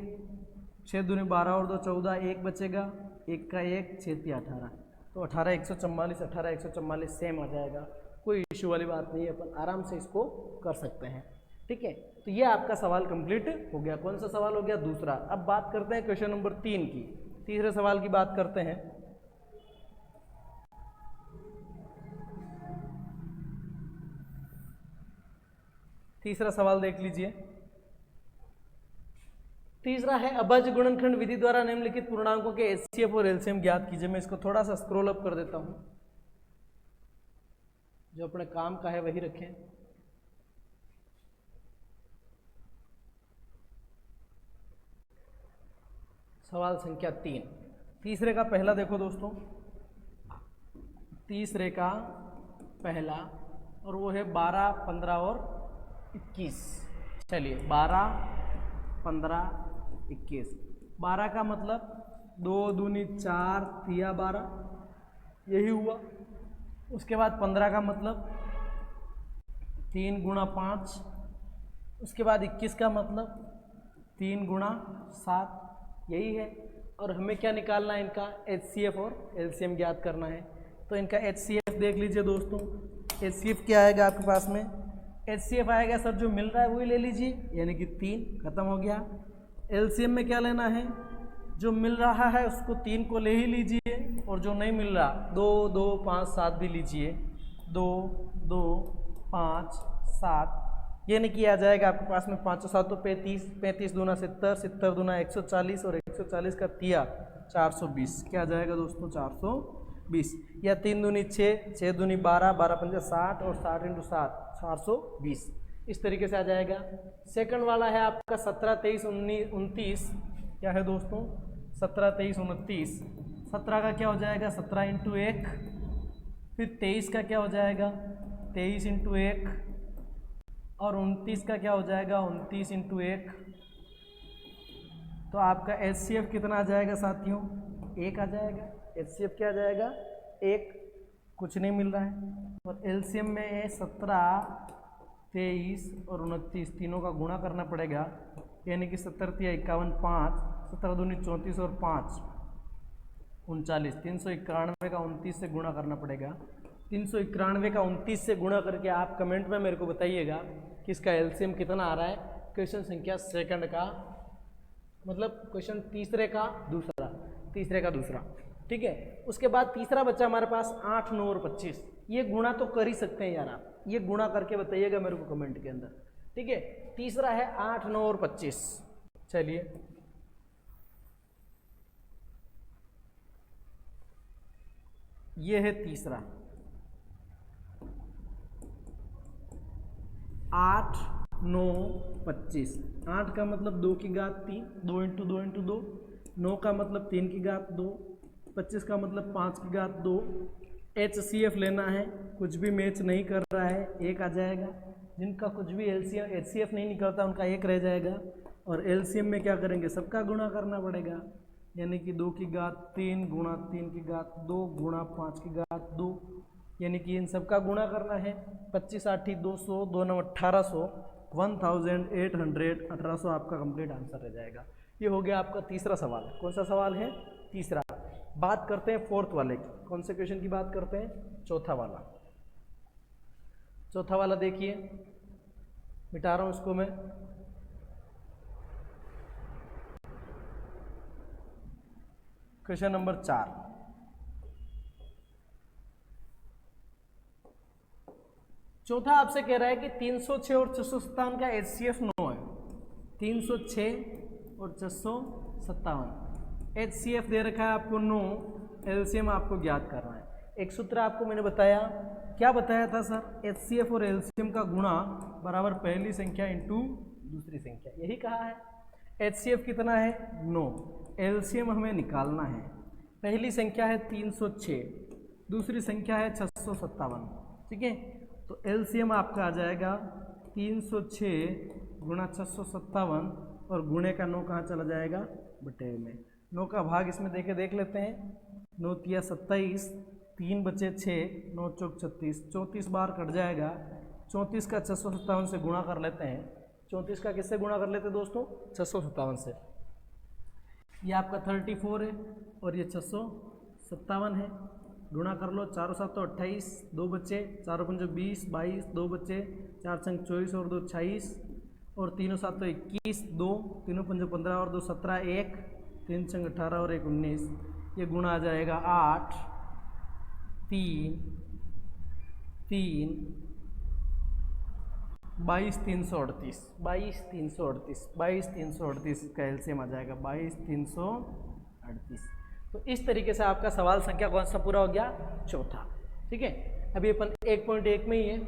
6 दूनी 12 और 2 14, 1 बचेगा, 1 का 1, 6 तिया 18, तो 18 144, 18 144 सेम आ जाएगा, कोई इशू वाली बात नहीं है, अपन आराम से इसको कर सकते हैं। ठीक है, तो ये आपका सवाल कंप्लीट हो गया। कौन सा सवाल हो गया? दूसरा। अब बात करते हैं क्वेश्चन नंबर 3 की। तीसरे सवाल की बात करते हैं। तीसरा सवाल देख लीजिए। तीसरा है अभाज्य गुणनखंड विधि द्वारा निम्नलिखित पूर्णांकों के HCF और LCM ज्ञात कीजिए। मैं इसको थोड़ा सा स्क्रॉल अप कर देता हूं, जो अपने काम का है वही रखें। सवाल संख्या 3, तीसरे का पहला देखो दोस्तों, तीसरे का पहला, और वो है 12 15 और 21। चलिए 12 15 21। 12 का मतलब 2 दूनी 4 तिया 12, यही हुआ। उसके बाद 15 का मतलब 3 गुणा 5। उसके बाद 21 का मतलब 3 गुणा 7, यही है। और हमें क्या निकालना है? इनका HCF और LCM ज्ञात करना है। तो इनका HCF देख लीजिए दोस्तों। HCF क्या आएगा आपके पास में? HCF आएगा सर जो मिल रहा है वही ले लीजिए, यानी कि 3 खत्म हो गया। LCM में क्या लेना है, जो मिल रहा है उसको 3 को ले ही लीजिए, और जो नहीं मिल रहा 2 2 5 7 भी लीजिए, 2 2 5 7, यानी कि आ जाएगा आपके पास में 5 7 तो 35, 35 दूना 70, 70 दूना 140 और 140 का तिया 420, क्या आ जाएगा दोस्तों 420, या 3 दूनी 6, 6 दूनी 12, 12 पंजे 60 और 60 इंटू 7 420, इस तरीके से आ जाएगा। सेकंड वाला है आपका 17 23 19 29, क्या है दोस्तों 17 23 29, 17 का क्या हो जाएगा 17 इंटू 1, फिर 23 का क्या हो जाएगा 23 इंटू 1, और 29 का क्या हो जाएगा 29 इंटू 1। तो आपका HCF कितना आ जाएगा साथियों, 1 आ जाएगा। HCF क्या आ जाएगा 1, कुछ नहीं मिल रहा है। और LCM में 17 23 और 29 तीनों का गुणा करना पड़ेगा, यानी कि 70 तिया 51 5, 17 दूनी 34 और 5 39, 391 का 29 से गुणा करना पड़ेगा। 391 का 29 से गुणा करके आप कमेंट में मेरे को बताइएगा कि इसका LCM कितना आ रहा है। क्वेश्चन संख्या सेकंड का, मतलब क्वेश्चन तीसरे का दूसरा, ठीक है। उसके बाद तीसरा बच्चा हमारे पास 8 9 और 25, ये गुणा तो कर ही सकते हैं यार, आप ये गुणा करके बताइएगा मेरे को कमेंट के अंदर, ठीक है। तीसरा है 8 9 और 25, चलिए ये है तीसरा, 8 9 25, 8 का मतलब 2 की घात 3, 2 इंटू 2 इंटू 2, 9 का मतलब 3 की घात 2, 25 का मतलब 5 की घात 2। HCF लेना है, कुछ भी मैच नहीं कर रहा है 1 आ जाएगा, जिनका कुछ भी HCF नहीं निकलता उनका 1 रह जाएगा। और LCM में क्या करेंगे, सबका गुणा करना पड़ेगा, यानी कि 2 की घात 3 गुणा 3 की घात 2 गुणा 5 की घात 2, यानी कि इन सबका गुणा करना है। 25 8 200, 2 9 1800, 1800, 1800 आपका कंप्लीट आंसर रह जाएगा। ये हो गया आपका तीसरा सवाल। कौन सा सवाल है, तीसरा। बात करते हैं फोर्थ वाले की, कौन से क्वेश्चन की बात करते हैं, चौथा वाला। चौथा वाला देखिए, मिटा रहा हूं इसको मैं। क्वेश्चन नंबर 4, चौथा आपसे कह रहा है कि 306 और 657 का HCF 9 है। 306 और 657 HCF दे रखा है आपको 9, LCM आपको ज्ञात करना है। एक सूत्र आपको मैंने बताया, क्या बताया था सर, HCF और LCM का गुणा बराबर पहली संख्या इंटू दूसरी संख्या, यही कहा है। HCF कितना है 9, LCM हमें निकालना है। पहली संख्या है 306, दूसरी संख्या है 657, ठीक है। तो LCM आपका आ जाएगा 306 गुणा 657, और गुणे का 9 कहाँ चला जाएगा, बटे में। 9 का भाग इसमें देके देख लेते हैं, 9 तिया 27, 3 बचे 6, 9 चौक 36, 34 बार कट जाएगा। 34 का 657 से गुणा कर लेते हैं। 34 का किससे गुणा कर लेते हैं दोस्तों, 657 से। ये आपका 34 है और ये 657 है, गुणा कर लो। 4 7 तो 28, 2 बच्चे, 4 5 20, 22, 2 बच्चे, 4 संग 24 और 2 26, और 3 7 तो 21, 2 3 5 15 और 2 17, 1 3 संग 18 और 1 19। ये गुणा आ जाएगा 8 3 3 22 338, 22 338, 22 338 इसका LCM आ जाएगा 22 338। तो इस तरीके से आपका सवाल संख्या कौन सा पूरा हो गया, चौथा, ठीक है। अभी अपन 1.1 में ही है।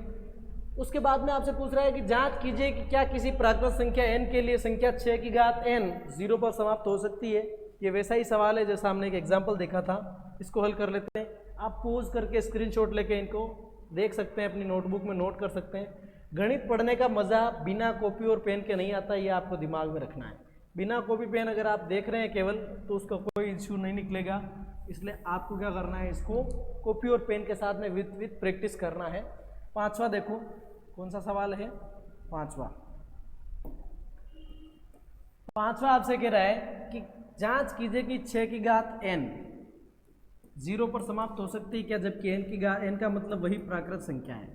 उसके बाद में आपसे पूछ रहा है कि जांच कीजिए कि क्या किसी प्राकृत संख्या n के लिए संख्या 6 की घात n 0 पर समाप्त हो सकती है। ये वैसा ही सवाल है जैसा हमने एक एग्जाम्पल देखा था। इसको हल कर लेते हैं। आप पोज करके स्क्रीनशॉट लेके इनको देख सकते हैं, अपनी नोटबुक में नोट कर सकते हैं। गणित पढ़ने का मज़ा बिना कॉपी और पेन के नहीं आता, ये आपको दिमाग में रखना है। बिना कॉपी पेन अगर आप देख रहे हैं केवल, तो उसका कोई इश्यू नहीं निकलेगा। इसलिए आपको क्या करना है, इसको कॉपी और पेन के साथ में विथ प्रैक्टिस करना है। पांचवा देखो, कौन सा सवाल है, पांचवा आपसे कह रहा है कि जांच कीजिए कि 6 की घात n 0 पर समाप्त हो सकती है क्या, जबकि n का मतलब वही प्राकृत संख्या है।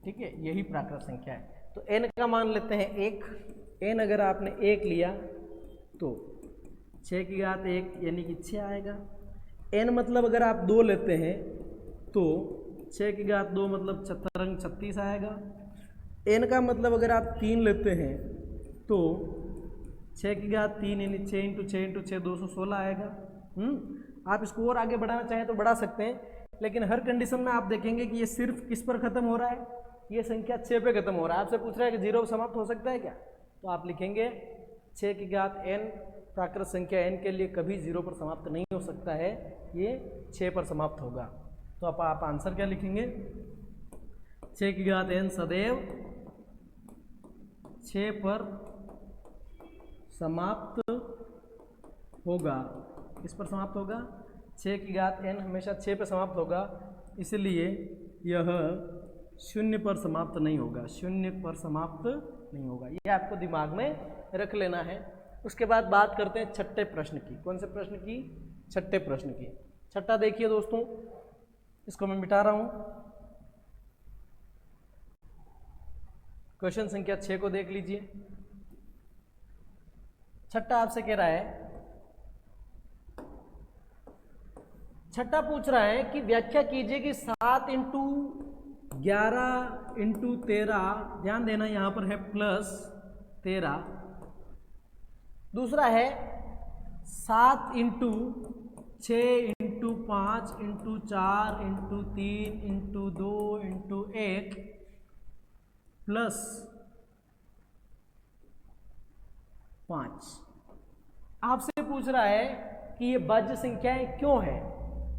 ठीक है, यही प्राकृत संख्या है। तो n का मान लेते हैं 1। n अगर आपने 1 लिया तो 6 की घात 1 यानी कि 6 आएगा। n मतलब अगर आप 2 लेते हैं तो 6 की घात 2 मतलब 36 आएगा। n का मतलब अगर आप 3 लेते हैं तो 6 की घात 3 यानी 6 इंटू 6 इंटू 6 216 आएगा। आप इसको और आगे बढ़ाना चाहें तो बढ़ा सकते हैं, लेकिन हर कंडीशन में आप देखेंगे कि ये सिर्फ किस पर खत्म हो रहा है, ये संख्या 6 पे खत्म हो रहा है। आपसे पूछ रहा है कि 0 समाप्त हो सकता है क्या, तो आप लिखेंगे 6 की घात n प्राकृत संख्या n के लिए कभी 0 पर समाप्त नहीं हो सकता है, ये 6 पर समाप्त होगा। तो आप आंसर क्या लिखेंगे, 6 की घात n सदैव 6 पर समाप्त होगा। किस पर समाप्त होगा, 6 की घात n हमेशा 6 पर समाप्त होगा, इसलिए यह 0 पर समाप्त नहीं होगा, 0 पर समाप्त नहीं होगा। ये आपको दिमाग में रख लेना है। उसके बाद बात करते हैं छठे प्रश्न की। कौन से प्रश्न की, छठे प्रश्न की। छठा देखिए दोस्तों, इसको मैं मिटा रहा हूं। क्वेश्चन संख्या 6 को देख लीजिए। छठा आपसे कह रहा है, छठा पूछ रहा है कि व्याख्या कीजिए कि 7 इंटू 11 इंटू 13, ध्यान देना यहां पर है प्लस 13। दूसरा है 7 into 6 into 5 into 4 into 3 into 2 into 1 plus 5। आपसे पूछ रहा है कि ये भाज्य संख्याएं क्यों है।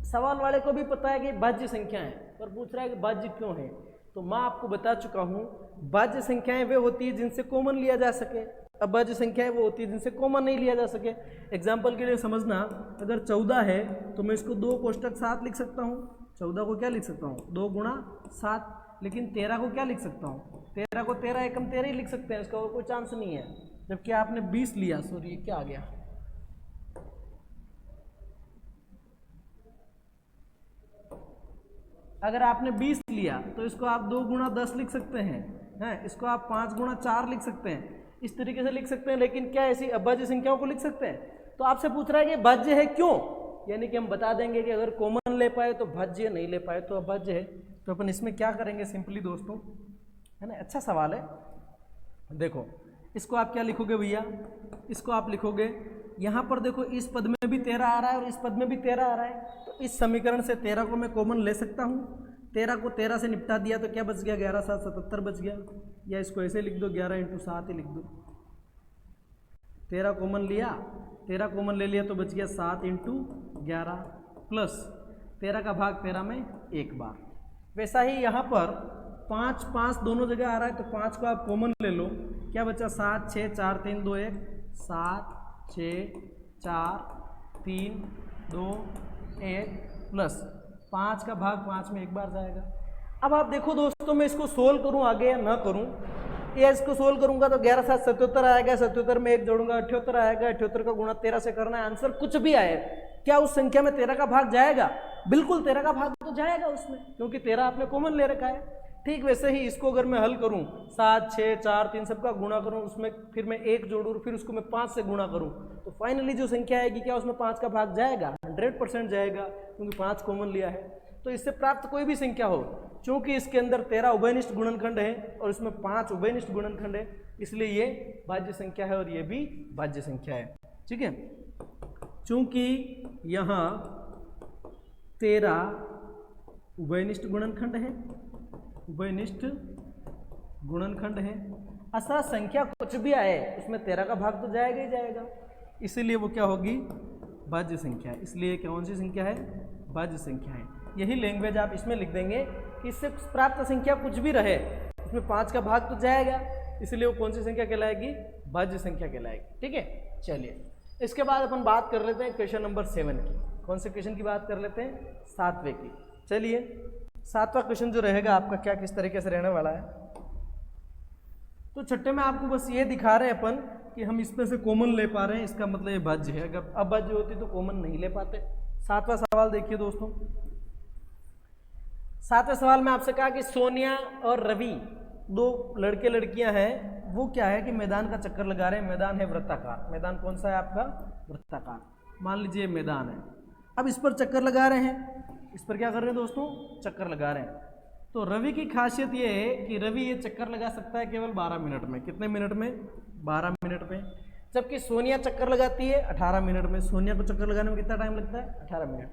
सवाल वाले को भी पता है कि भाज्य संख्या है, पर पूछ रहा है कि भाज्य क्यों है। तो मैं आपको बता चुका हूं, भाज्य संख्याएं वे होती है जिनसे कॉमन लिया जा सके, अभाज्य संख्याएं वो होती है जिनसे कॉमन नहीं लिया जा सके। एग्जाम्पल के लिए समझना, अगर 14 है तो मैं इसको 2 कोष्टक 7 लिख सकता हूँ। 14 को क्या लिख सकता हूँ, 2 गुणा 7। लेकिन 13 को क्या लिख सकता हूँ, 13 को 13 एकम 13 ही लिख सकते हैं, इसका कोई चांस नहीं है। जबकि आपने 20 लिया, सॉरी ये क्या आ गया, अगर आपने 20 लिया तो इसको आप 2 गुणा 10 लिख सकते हैं, इसको आप 5 गुणा 4 लिख सकते हैं, इस तरीके से लिख सकते हैं। लेकिन क्या ऐसी अभाज्य संख्याओं को लिख सकते हैं। तो आपसे पूछ रहा है कि भाज्य है क्यों, यानी कि हम बता देंगे कि अगर कॉमन ले पाए तो भाज्य, नहीं ले पाए तो अभाज्य है। तो अपन इसमें क्या करेंगे सिंपली दोस्तों, है ना, अच्छा सवाल है। देखो इसको आप क्या लिखोगे भैया, इसको आप लिखोगे यहाँ पर देखो इस पद में भी 13 आ रहा है और इस पद में भी 13 आ रहा है। तो इस समीकरण से 13 को मैं कॉमन ले सकता हूँ। 13 को 13 से निपटा दिया तो क्या बच गया, 11 7 77 बच गया। या इसको ऐसे लिख दो, 11 इंटू 7 ही लिख दो। 13 कॉमन लिया, 13 कॉमन ले लिया तो बच गया 7 इंटू 11 प्लस 13 का भाग 13 में एक बार। वैसा ही यहाँ पर 5 5 दोनों जगह आ रहा है, तो 5 को आप कॉमन ले लो, क्या बचा 7 6 4 3 2 1, 7 6 4 3 2 1 प्लस 5 का भाग 5 में एक बार जाएगा। अब आप देखो दोस्तों, मैं इसको सोल्व करूं आगे या ना करूं, ये इसको सोल्व करूंगा तो 11 7 77 आएगा, 77 में 1 जोड़ूंगा 78 आएगा, 78 का गुणा 13 से करना है, आंसर कुछ भी आए। क्या उस संख्या में 13 का भाग जाएगा? बिल्कुल 13 का भाग तो जाएगा उसमें, क्योंकि 13 आपने कॉमन ले रखा है। ठीक वैसे ही इसको अगर मैं हल करूं, 7 6 4 3 सबका गुणा करूं, उसमें फिर मैं 1 जोड़ूं, फिर उसको मैं 5 से गुणा करूं, तो फाइनली जो संख्या आएगी क्या उसमें 5 का भाग जाएगा? 100% जाएगा, क्योंकि 5 कॉमन लिया है। तो इससे प्राप्त कोई भी संख्या हो, चूंकि इसके अंदर 13 उभयनिष्ठ गुणनखंड है और इसमें 5 उभयनिष्ठ गुणनखंड है, इसलिए ये भाज्य संख्या है और ये भी भाज्य संख्या है। ठीक है, चूंकि यहाँ 13 उभयनिष्ठ गुणनखंड है, उभयनिष्ठ गुणनखंड है, असा संख्या कुछ भी आए उसमें 13 का भाग तो जाएगा ही जाएगा, इसीलिए वो क्या होगी? भाज्य संख्या है। इसलिए कौन सी संख्या है? भाज्य संख्या है। यही लैंग्वेज आप इसमें लिख देंगे कि इससे प्राप्त संख्या कुछ भी रहे, इसमें 5 का भाग तो जाएगा, इसलिए वो कौन सी संख्या कहलाएगी? भाज्य संख्या कहलाएगी। ठीक है, चलिए इसके बाद अपन बात कर लेते हैं क्वेश्चन नंबर 7 की। कौन से क्वेश्चन की बात कर लेते हैं? 7वें की। चलिए 7वां क्वेश्चन जो रहेगा आपका क्या किस तरीके से रहने वाला है, तो छठे में आपको बस ये दिखा रहे हैं अपन कि हम इसमें से कॉमन ले पा रहे हैं, इसका मतलब ये भाज्य है। अगर अभाज्य होती तो कॉमन नहीं ले पाते। 7वां सवाल देखिए दोस्तों, 7वें सवाल में आपसे कहा कि सोनिया और रवि दो लड़के लड़कियां हैं, वो क्या है कि मैदान का चक्कर लगा रहे हैं। मैदान है वृत्ताकार। मैदान कौन सा है आपका? वृत्ताकार। मान लीजिए मैदान है, अब इस पर चक्कर लगा रहे हैं। इस पर क्या कर रहे हैं दोस्तों? चक्कर लगा रहे हैं। तो रवि की खासियत ये है कि रवि ये चक्कर लगा सकता है केवल 12 मिनट में। कितने मिनट में? 12 मिनट में। जबकि सोनिया चक्कर लगाती है 18 मिनट में। सोनिया को चक्कर लगाने में कितना टाइम लगता है? 18 मिनट।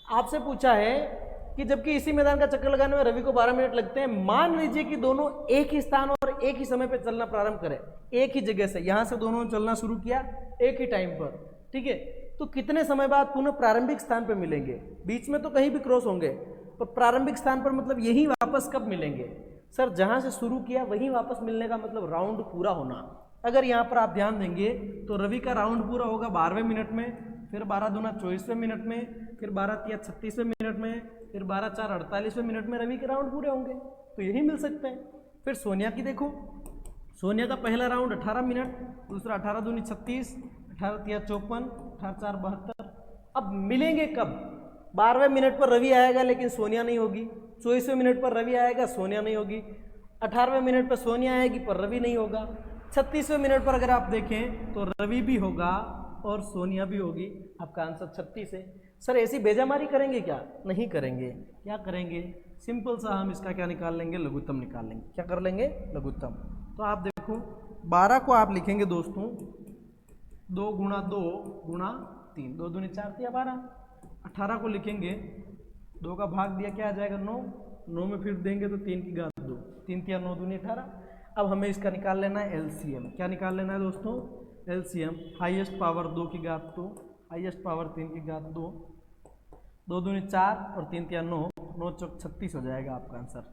आपसे पूछा है कि जबकि इसी मैदान का चक्कर लगाने में रवि को 12 मिनट लगते हैं, मान लीजिए कि दोनों एक ही स्थान और एक ही समय पर चलना प्रारंभ करें, एक ही जगह से, यहां से दोनों चलना शुरू किया एक ही टाइम पर, ठीक है, तो कितने समय बाद पुनः प्रारंभिक स्थान पर मिलेंगे? बीच में तो कहीं भी क्रॉस होंगे, पर प्रारंभिक स्थान पर मतलब यही वापस कब मिलेंगे? सर जहां से शुरू किया वहीं वापस मिलने का मतलब राउंड पूरा होना। अगर यहाँ पर आप ध्यान देंगे तो रवि का राउंड पूरा होगा 12वें मिनट में, फिर 12 दूना 24वें मिनट में, फिर 12 तिया 36वें मिनट में, फिर 12 4 48वें मिनट में रवि के राउंड पूरे होंगे, तो यही मिल सकते हैं। फिर सोनिया की देखो, सोनिया का पहला राउंड 18 मिनट, दूसरा 18 दूनी 36, 18 तिया 54, 18 4 72। अब मिलेंगे कब? 12वें मिनट पर रवि आएगा लेकिन सोनिया नहीं होगी, 24वें मिनट पर रवि आएगा, सोनिया नहीं होगी, 18वें मिनट पर सोनिया आएगी पर रवि नहीं होगा, 36वें मिनट पर अगर आप देखें तो रवि भी होगा और सोनिया भी होगी। आपका आंसर 36 है। सर ऐसी बेजामारी करेंगे क्या? नहीं करेंगे। क्या करेंगे? सिंपल सा हम इसका क्या निकाल लेंगे? लघुत्तम निकाल लेंगे। क्या कर लेंगे? लघुत्तम। तो आप देखो 12 को आप लिखेंगे दोस्तों 2 गुणा 2 गुणा 3, 2 दूनी 4 तिया 12। 18 को लिखेंगे 2 का भाग दिया क्या आ जाएगा? 9, 9 में फिर देंगे तो 3 की घात 2, 3 तिया 9 दूनी 18। अब हमें इसका निकाल लेना है एलसीएम। क्या निकाल लेना है दोस्तों? एलसीएम। हाईएस्ट पावर 2 की घात 2, हाईएस्ट पावर 3 की घात 2, 2 दूनी 4 और 3 तिया 9, 9 चौक 36 हो जाएगा आपका आंसर।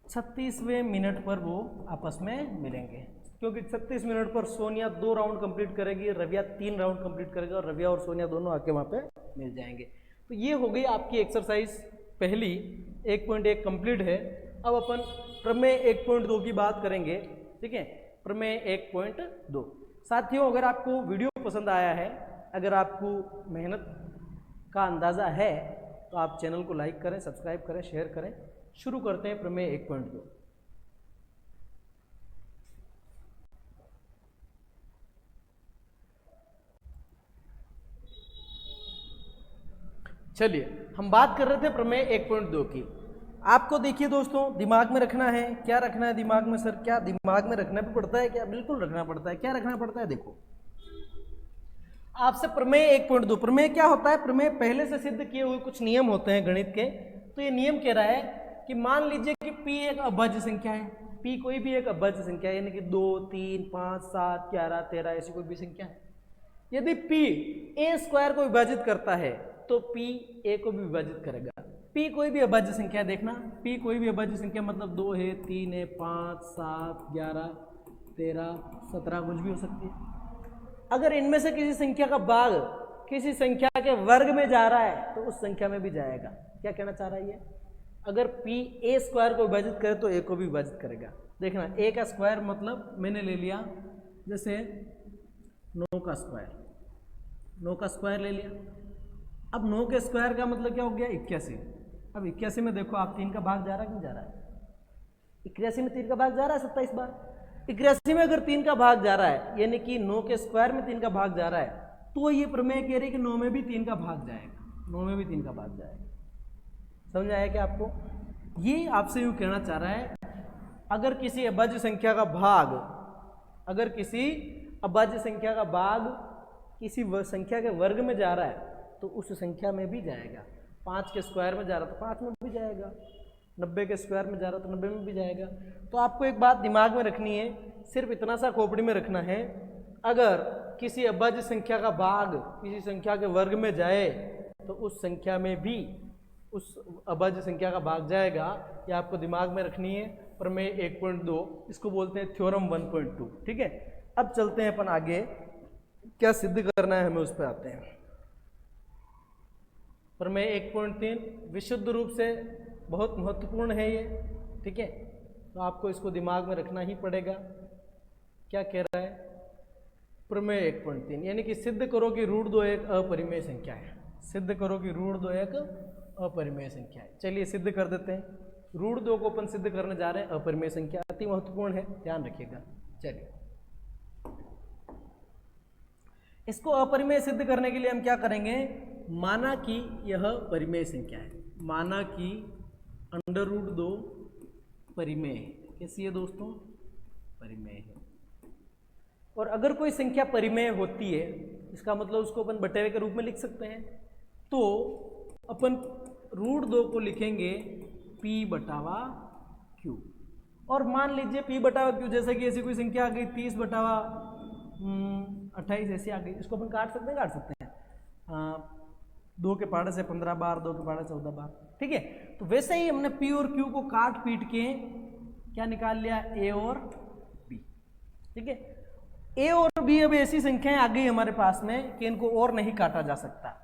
36वें मिनट पर वो आपस में मिलेंगे, क्योंकि 36 मिनट पर सोनिया 2 राउंड कंप्लीट करेगी, रविया 3 राउंड कंप्लीट करेगा और रविया और सोनिया दोनों आके वहाँ पे मिल जाएंगे। तो ये हो गई आपकी एक्सरसाइज पहली 1.1 कंप्लीट है। अब अपन प्रमेय 1.2 की बात करेंगे, ठीक है। प्रमेय 1.2। साथियों अगर आपको वीडियो पसंद आया है, अगर आपको मेहनत का अंदाज़ा है तो आप चैनल को लाइक करें, सब्सक्राइब करें, शेयर करें। शुरू करते हैं प्रमेय 1.2। चलिए हम बात कर रहे थे प्रमेय 1.2 की। आपको देखिए दोस्तों दिमाग में रखना है। क्या रखना है दिमाग में? सर क्या दिमाग में रखना भी पड़ता है? क्या बिल्कुल रखना पड़ता है। क्या रखना पड़ता है? देखो आपसे प्रमेय 1.2, प्रमेय क्या होता है? प्रमेय पहले से सिद्ध किए हुए कुछ नियम होते हैं गणित के। तो ये नियम कह रहा है कि मान लीजिए कि p एक अभाज्य संख्या है, p कोई भी एक अभाज्य संख्या है, यानी कि 2 3 5 7 11 13 ऐसी कोई भी संख्या है। यदि p a स्क्वायर को विभाजित करता है तो p a को भी विभाजित करेगा। p कोई भी अभाज्य संख्या, देखना p कोई भी अभाज्य संख्या मतलब 2 है, 3 है, 5 7 11 13 17 कुछ भी हो सकती है। अगर इनमें से किसी संख्या का भाग किसी संख्या के वर्ग में जा रहा है तो उस संख्या में भी जाएगा। क्या कहना चाह रहा है ये? अगर p a स्क्वायर को विभाजित करे तो a को भी विभाजित करेगा। देखना a का स्क्वायर मतलब मैंने ले लिया जैसे 9 का स्क्वायर, 9 का स्क्वायर ले लिया। अब 9 के स्क्वायर का मतलब क्या हो गया? 81। अब 81 में देखो आप 3 का भाग जा रहा है कि नहीं जा रहा है? 81 में 3 का भाग जा रहा है 27 बार। 81 में अगर 3 का भाग जा रहा है, यानी कि 9 के स्क्वायर में 3 का भाग जा रहा है, तो ये प्रमेय कह रही है कि 9 में भी 3 का भाग जाएगा, 9 में भी 3 का भाग जाएगा। समझ आया क्या आपको? ये आपसे यूँ कहना चाह रहा है अगर किसी अभाज्य संख्या का भाग, अगर किसी अभाज्य संख्या का भाग किसी संख्या के वर्ग में जा रहा है तो उस संख्या में भी जाएगा। 5 के स्क्वायर में जा रहा तो 5 में भी जाएगा, 90 के स्क्वायर में जा रहा तो 90 में भी जाएगा। तो आपको एक बात दिमाग में रखनी है, सिर्फ इतना सा खोपड़ी में रखना है, अगर किसी अभाज्य संख्या का भाग किसी संख्या के वर्ग में जाए तो उस संख्या में भी उस अभाज्य संख्या का भाग जाएगा। ये आपको दिमाग में रखनी है। प्रमेय 1.2 इसको बोलते हैं थ्योरम 1.2, ठीक है। अब चलते हैं अपन आगे, क्या सिद्ध करना है हमें उस पर आते हैं। प्रमेय 1.3 विशुद्ध रूप से बहुत महत्वपूर्ण है ये, ठीक है, तो आपको इसको दिमाग में रखना ही पड़ेगा। क्या कह रहा है? प्रमेय 1.3 यानी कि सिद्ध करो कि √2 एक अपरिमेय संख्या है। सिद्ध करो कि √2 एक अपरिमेय संख्या है। चलिए सिद्ध कर देते हैं। √2 को अपन सिद्ध करने जा रहे हैं। अपरिमेय संख्या अति महत्वपूर्ण है, ध्यान रखिएगा। चलिए इसको अपरिमेय सिद्ध करने के लिए हम क्या करेंगे, माना कि यह परिमेय संख्या है, माना कि √2 परिमेय है। कैसी है दोस्तों, परिमेय है। और अगर कोई संख्या परिमेय होती है, इसका मतलब उसको अपन बटेवे के रूप में लिख सकते हैं। तो अपन √2 को लिखेंगे p/q। और मान लीजिए p/q, जैसे कि ऐसी कोई संख्या आ गई 30/28 ऐसी आ गई, इसको अपन काट सकते हैं 2 के पहाड़े से 15 बार, 2 के पहाड़े से 14 बार, ठीक है। तो वैसे ही हमने p और q को काट पीट के क्या निकाल लिया, a और b, ठीक है। a और b अब ऐसी संख्याएं आ गई हमारे पास में कि इनको और नहीं काटा जा सकता,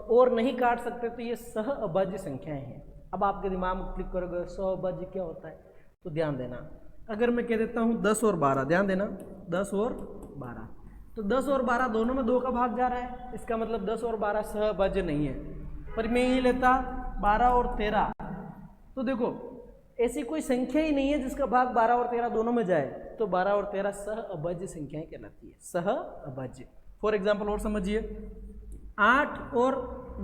और नहीं काट सकते, तो ये सह अभाज्य संख्याएं हैं। अब आपके दिमाग में क्लिक करोगे सह अभाज्य क्या होता है, तो ध्यान देना। अगर मैं कह देता हूं 10 और 12, ध्यान देना, 10 और 12, तो 10 और 12 दोनों में 2 का भाग जा रहा है, इसका मतलब 10 और 12 सह अभाज्य नहीं है। पर मैं ये लेता 12 और 13, तो देखो ऐसी कोई संख्या ही नहीं है जिसका भाग 12 और 13 दोनों में जाए, तो 12 और 13 सह अभाज्य संख्याएं कहलाती है, सह अभाज्य। फॉर एग्जाम्पल और समझिए, 8 और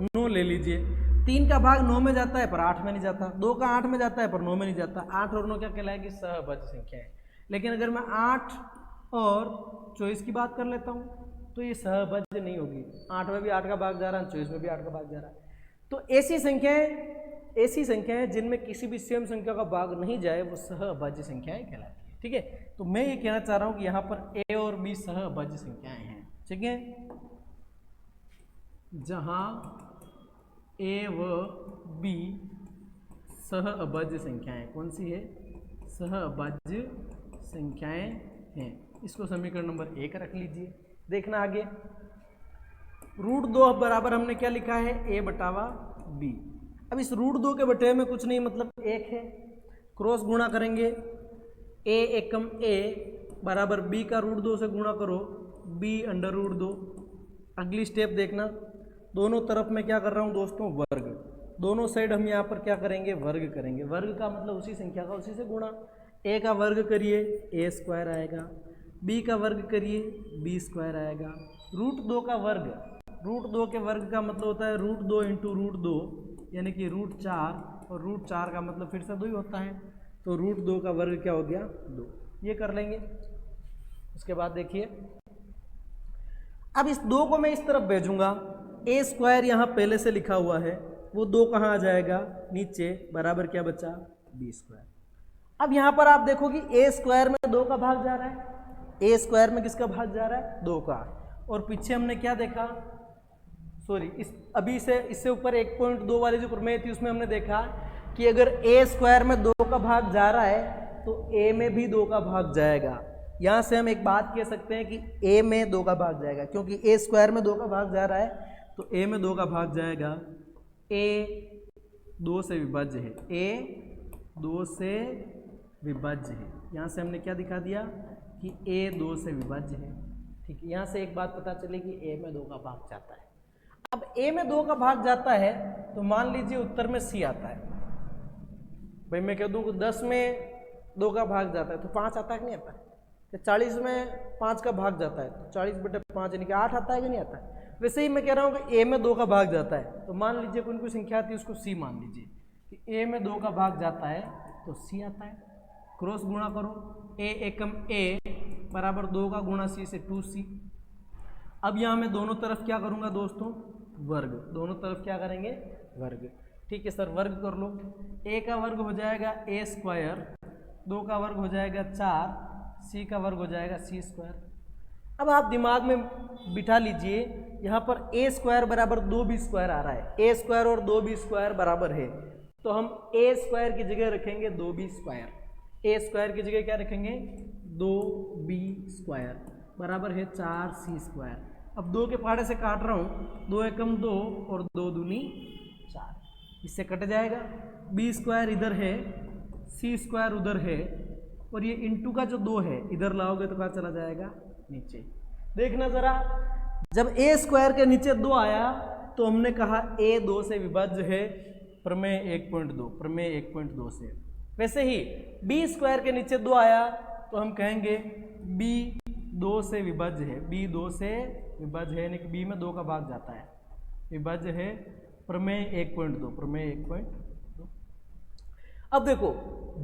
9 ले लीजिए, 3 का भाग 9 में जाता है पर 8 में नहीं जाता, 2 का 8 में जाता है पर 9 में नहीं जाता। 8 और 9 क्या कहलाएगी, सह अभाज्य संख्या है। लेकिन अगर मैं 8 और 24 की बात कर लेता हूँ तो ये सह अभाज्य नहीं होगी। 8 में भी 8 का भाग जा रहा है, 24 में भी 8 का भाग जा रहा है। तो ऐसी संख्याएं जिनमें किसी भी सेम संख्या का भाग नहीं जाए वो सह अभाज्य संख्याएं कहलाती है, ठीक है। तो मैं ये कहना चाह रहा हूँ कि यहाँ पर a और b सह अभाज्य संख्याएं हैं, ठीक है। जहाँ a व b सह अभाज्य संख्याएं, कौन सी है, सह अभाज्य संख्याएं हैं। इसको समीकरण नंबर 1 रख लीजिए। देखना आगे, √2 बराबर हमने क्या लिखा है, a/b। अब इस √2 के बटे में कुछ नहीं, मतलब 1 है, क्रॉस गुणा करेंगे, a एकम a बराबर b का √2 से गुणा करो, b/√2। अगली स्टेप देखना, दोनों तरफ मैं क्या कर रहा हूँ दोस्तों, वर्ग। दोनों साइड हम यहाँ पर क्या करेंगे, वर्ग करेंगे। वर्ग का मतलब उसी संख्या का उसी से गुणा। a का वर्ग करिए a² आएगा, b का वर्ग करिए b² आएगा। √2 का वर्ग, √2 के वर्ग का मतलब होता है √2 × √2 यानी कि √4, और √4 का मतलब फिर से 2 ही होता है, तो √2 का वर्ग क्या हो गया, 2। ये कर लेंगे। उसके बाद देखिए, अब इस 2 को मैं इस तरफ भेजूंगा, a² यहाँ पहले से लिखा हुआ है, वो 2 कहाँ आ जाएगा, नीचे, बराबर क्या बचा, b²। अब यहाँ पर आप देखो कि a² में 2 का भाग जा रहा है, a² में किसका भाग जा रहा है, 2 का। और पीछे हमने क्या देखा, सॉरी अभी से इससे ऊपर 1.2 वाली जो प्रमेय थी उसमें हमने देखा कि अगर a² में 2 का भाग जा रहा है तो a में भी 2 का भाग जाएगा। यहाँ से हम एक बात कह सकते हैं कि a में 2 का भाग जाएगा, क्योंकि a² में 2 का भाग जा रहा है तो a में 2 का भाग जाएगा। a 2 से विभाज्य है, a 2 से विभाज्य है। यहाँ से हमने क्या दिखा दिया कि a 2 से विभाज्य है, ठीक है। यहाँ से एक बात पता चली कि a में 2 का भाग जाता है। अब a में 2 का भाग जाता है तो मान लीजिए उत्तर में c आता है। भाई मैं कह दूं कि 10 में 2 का भाग जाता है तो 5 आता है कि नहीं आता है, 40 में 5 का भाग जाता है तो 40/5 यानी कि 8 आता है कि नहीं आता है। वैसे ही मैं कह रहा हूँ कि a में 2 का भाग जाता है, तो मान लीजिए कोई संख्या आती है उसको c मान लीजिए कि a में 2 का भाग जाता है तो c आता है। क्रॉस गुणा करो, a एकम a बराबर 2 का गुणा c से 2c। अब यहाँ मैं दोनों तरफ क्या करूँगा दोस्तों, वर्ग। दोनों तरफ क्या करेंगे, वर्ग। ठीक है सर, वर्ग कर लो। a का वर्ग हो जाएगा a², 2 का वर्ग हो जाएगा 4, c का वर्ग हो जाएगा c²। अब आप दिमाग में बिठा लीजिए, यहाँ पर a² बराबर 2b² आ रहा है, a² और 2b² बराबर है, तो हम a² की जगह रखेंगे 2b²। a² की जगह क्या रखेंगे, 2b² बराबर है 4c²। अब 2 के पहाड़े से काट रहा हूँ, 2 एकम 2 और 2 दूनी 4, इससे कट जाएगा। b² इधर है, c² उधर है, और ये इंटू का जो 2 है इधर लाओगे तो क्या चला जाएगा, नीचे। देखना जरा, जब a² के नीचे 2 आया तो हमने कहा ए 2 से विभाज्य है प्रमेय 1.2, प्रमेय 1.2 से। वैसे ही बी स्क्वायर के नीचे 2 आया तो हम कहेंगे बी 2 से विभाज्य है, बी 2 से विभाज्य है, यानी कि बी में 2 का भाग जाता है, विभाज्य है प्रमेय 1.2, प्रमेय 1.2। अब देखो,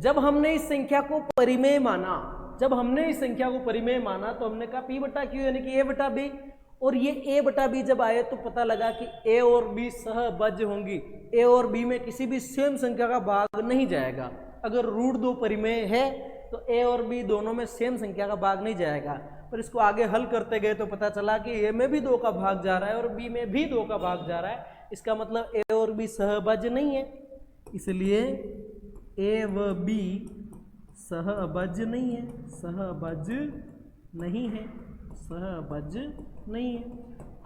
जब हमने इस संख्या को परिमेय माना, जब हमने इस संख्या को परिमेय माना तो हमने कहा पी बटा क्यू यानी कि ए बटा बी, और ये ए बटा बी जब आए तो पता लगा कि ए और बी सहभाज्य होंगी, ए और बी में किसी भी सेम संख्या का भाग नहीं जाएगा। अगर √2 परिमेय है तो ए और बी दोनों में सेम संख्या का भाग नहीं जाएगा। पर इसको आगे हल करते गए तो पता चला कि ए में भी 2 का भाग जा रहा है और बी में भी 2 का भाग जा रहा है, इसका मतलब ए और बी सहभाज्य नहीं है, इसलिए ए व बी सहभाज्य नहीं है, सहभाज्य नहीं है, सहभाज्य नहीं है।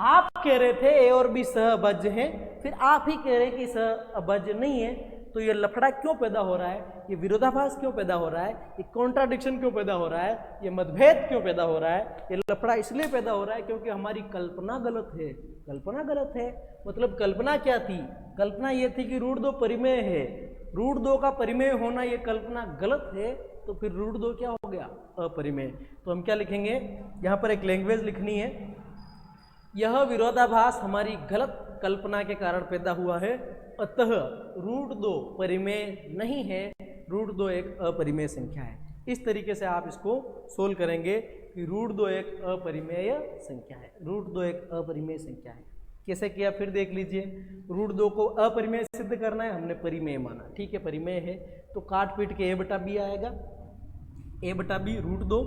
आप कह रहे थे ए और बी सहभाज्य हैं, फिर आप ही कह रहे हैं कि सहभाज्य नहीं है, तो ये लफड़ा क्यों पैदा हो रहा है, ये विरोधाभास क्यों पैदा हो रहा है, ये कॉन्ट्राडिक्शन क्यों पैदा हो रहा है, ये मतभेद क्यों पैदा हो रहा है? ये लफड़ा इसलिए पैदा हो रहा है क्योंकि हमारी कल्पना गलत है, कल्पना गलत है। मतलब कल्पना क्या थी? कल्पना ये थी कि √2 परिमेय है, √2 का परिमेय होना ये कल्पना गलत है, तो फिर √2 क्या हो गया? अपरिमेय। तो हम क्या लिखेंगे, यहाँ पर एक लैंग्वेज लिखनी है, यह विरोधाभास हमारी गलत कल्पना के कारण पैदा हुआ है, अतः √2 परिमेय नहीं है, √2 एक अपरिमेय संख्या है। इस तरीके से आप इसको सोल्व करेंगे कि √2 एक अपरिमेय संख्या है, √2 एक अपरिमेय संख्या है। कैसे किया फिर देख लीजिए, √2 को अपरिमेय सिद्ध करना है, हमने परिमेय माना, ठीक है परिमेय है, तो काट पीट के a बटा बी आएगा, a बटा B √2,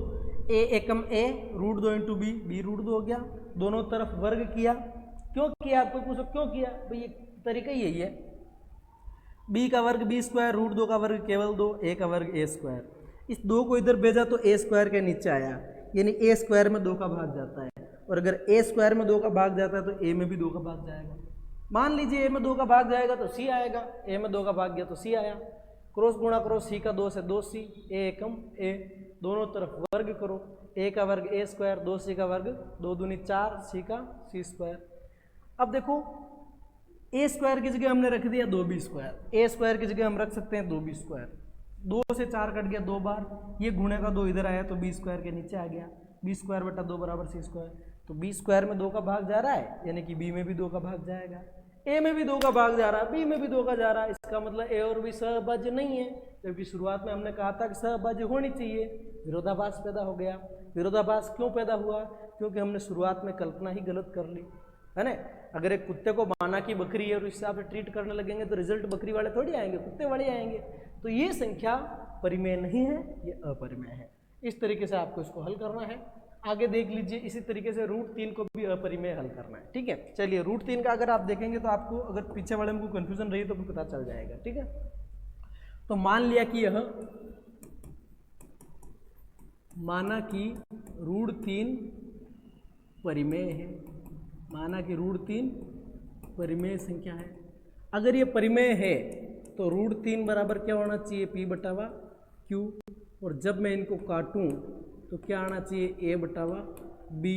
a Ekam a √2 into B, B √2 हो गया, दोनों तरफ वर्ग किया। क्यों किया? आपको पूछो क्यों किया? भाई ये तरीका ही यही है, b का वर्ग b स्क्वायर, √2 का वर्ग केवल 2, a का वर्ग a स्क्वायर, इस 2 को इधर भेजा तो a स्क्वायर के नीचे आया, यानी a स्क्वायर में 2 का भाग जाता है, और अगर a स्क्वायर में 2 का भाग जाता है तो a में भी 2 का भाग जाएगा। मान लीजिए a में 2 का भाग जाएगा तो c आएगा, a में 2 का भाग गया तो c आया, क्रॉस गुणा करो, c का 2 से 2c, a एकम a, दोनों तरफ वर्ग करो, a का वर्ग a स्क्वायर, 2c का वर्ग 2 दूनी 4, c का c स्क्वायर। अब देखो a स्क्वायर की जगह हमने रख दिया 2b स्क्वायर, a स्क्वायर की जगह हम रख सकते हैं 2b स्क्वायर, 2 से 4 कट गया 2 बार, ये गुणे का 2 इधर आया तो b स्क्वायर के नीचे आ गया, b स्क्वायर बटा 2 बराबर c स्क्वायर, तो b स्क्वायर में 2 का भाग जा रहा है, यानी कि b में भी 2 का भाग जाएगा, a में भी 2 का भाग जा रहा है, b में भी 2 का जा रहा है, इसका मतलब a और b सहभाज्य नहीं है, जबकि शुरुआत में हमने कहा था कि सहभाज्य होनी चाहिए। विरोधाभास पैदा हो गया। विरोधाभास क्यों पैदा हुआ? क्योंकि हमने शुरुआत में कल्पना ही गलत कर ली, है ना। अगर एक कुत्ते को माना कि बकरी है और इस हिसाब से ट्रीट करने लगेंगे तो रिजल्ट बकरी वाले थोड़ी आएंगे, कुत्ते वाले आएंगे। तो ये संख्या परिमेय नहीं है, ये अपरिमेय है। इस तरीके से आपको इसको हल करना है। आगे देख लीजिए, इसी तरीके से √3 को भी अपरिमेय हल करना है, ठीक है। चलिए √3 का अगर आप देखेंगे तो आपको, अगर पीछे वाले में कोई कन्फ्यूजन रही तो पता चल जाएगा, ठीक है। तो मान लिया कि यह, माना कि √3 परिमेय है, माना कि √3 परिमेय संख्या है। अगर ये परिमेय है तो √3 बराबर क्या होना चाहिए? p बटावा q, और जब मैं इनको काटूं तो क्या आना चाहिए? a बटावा b,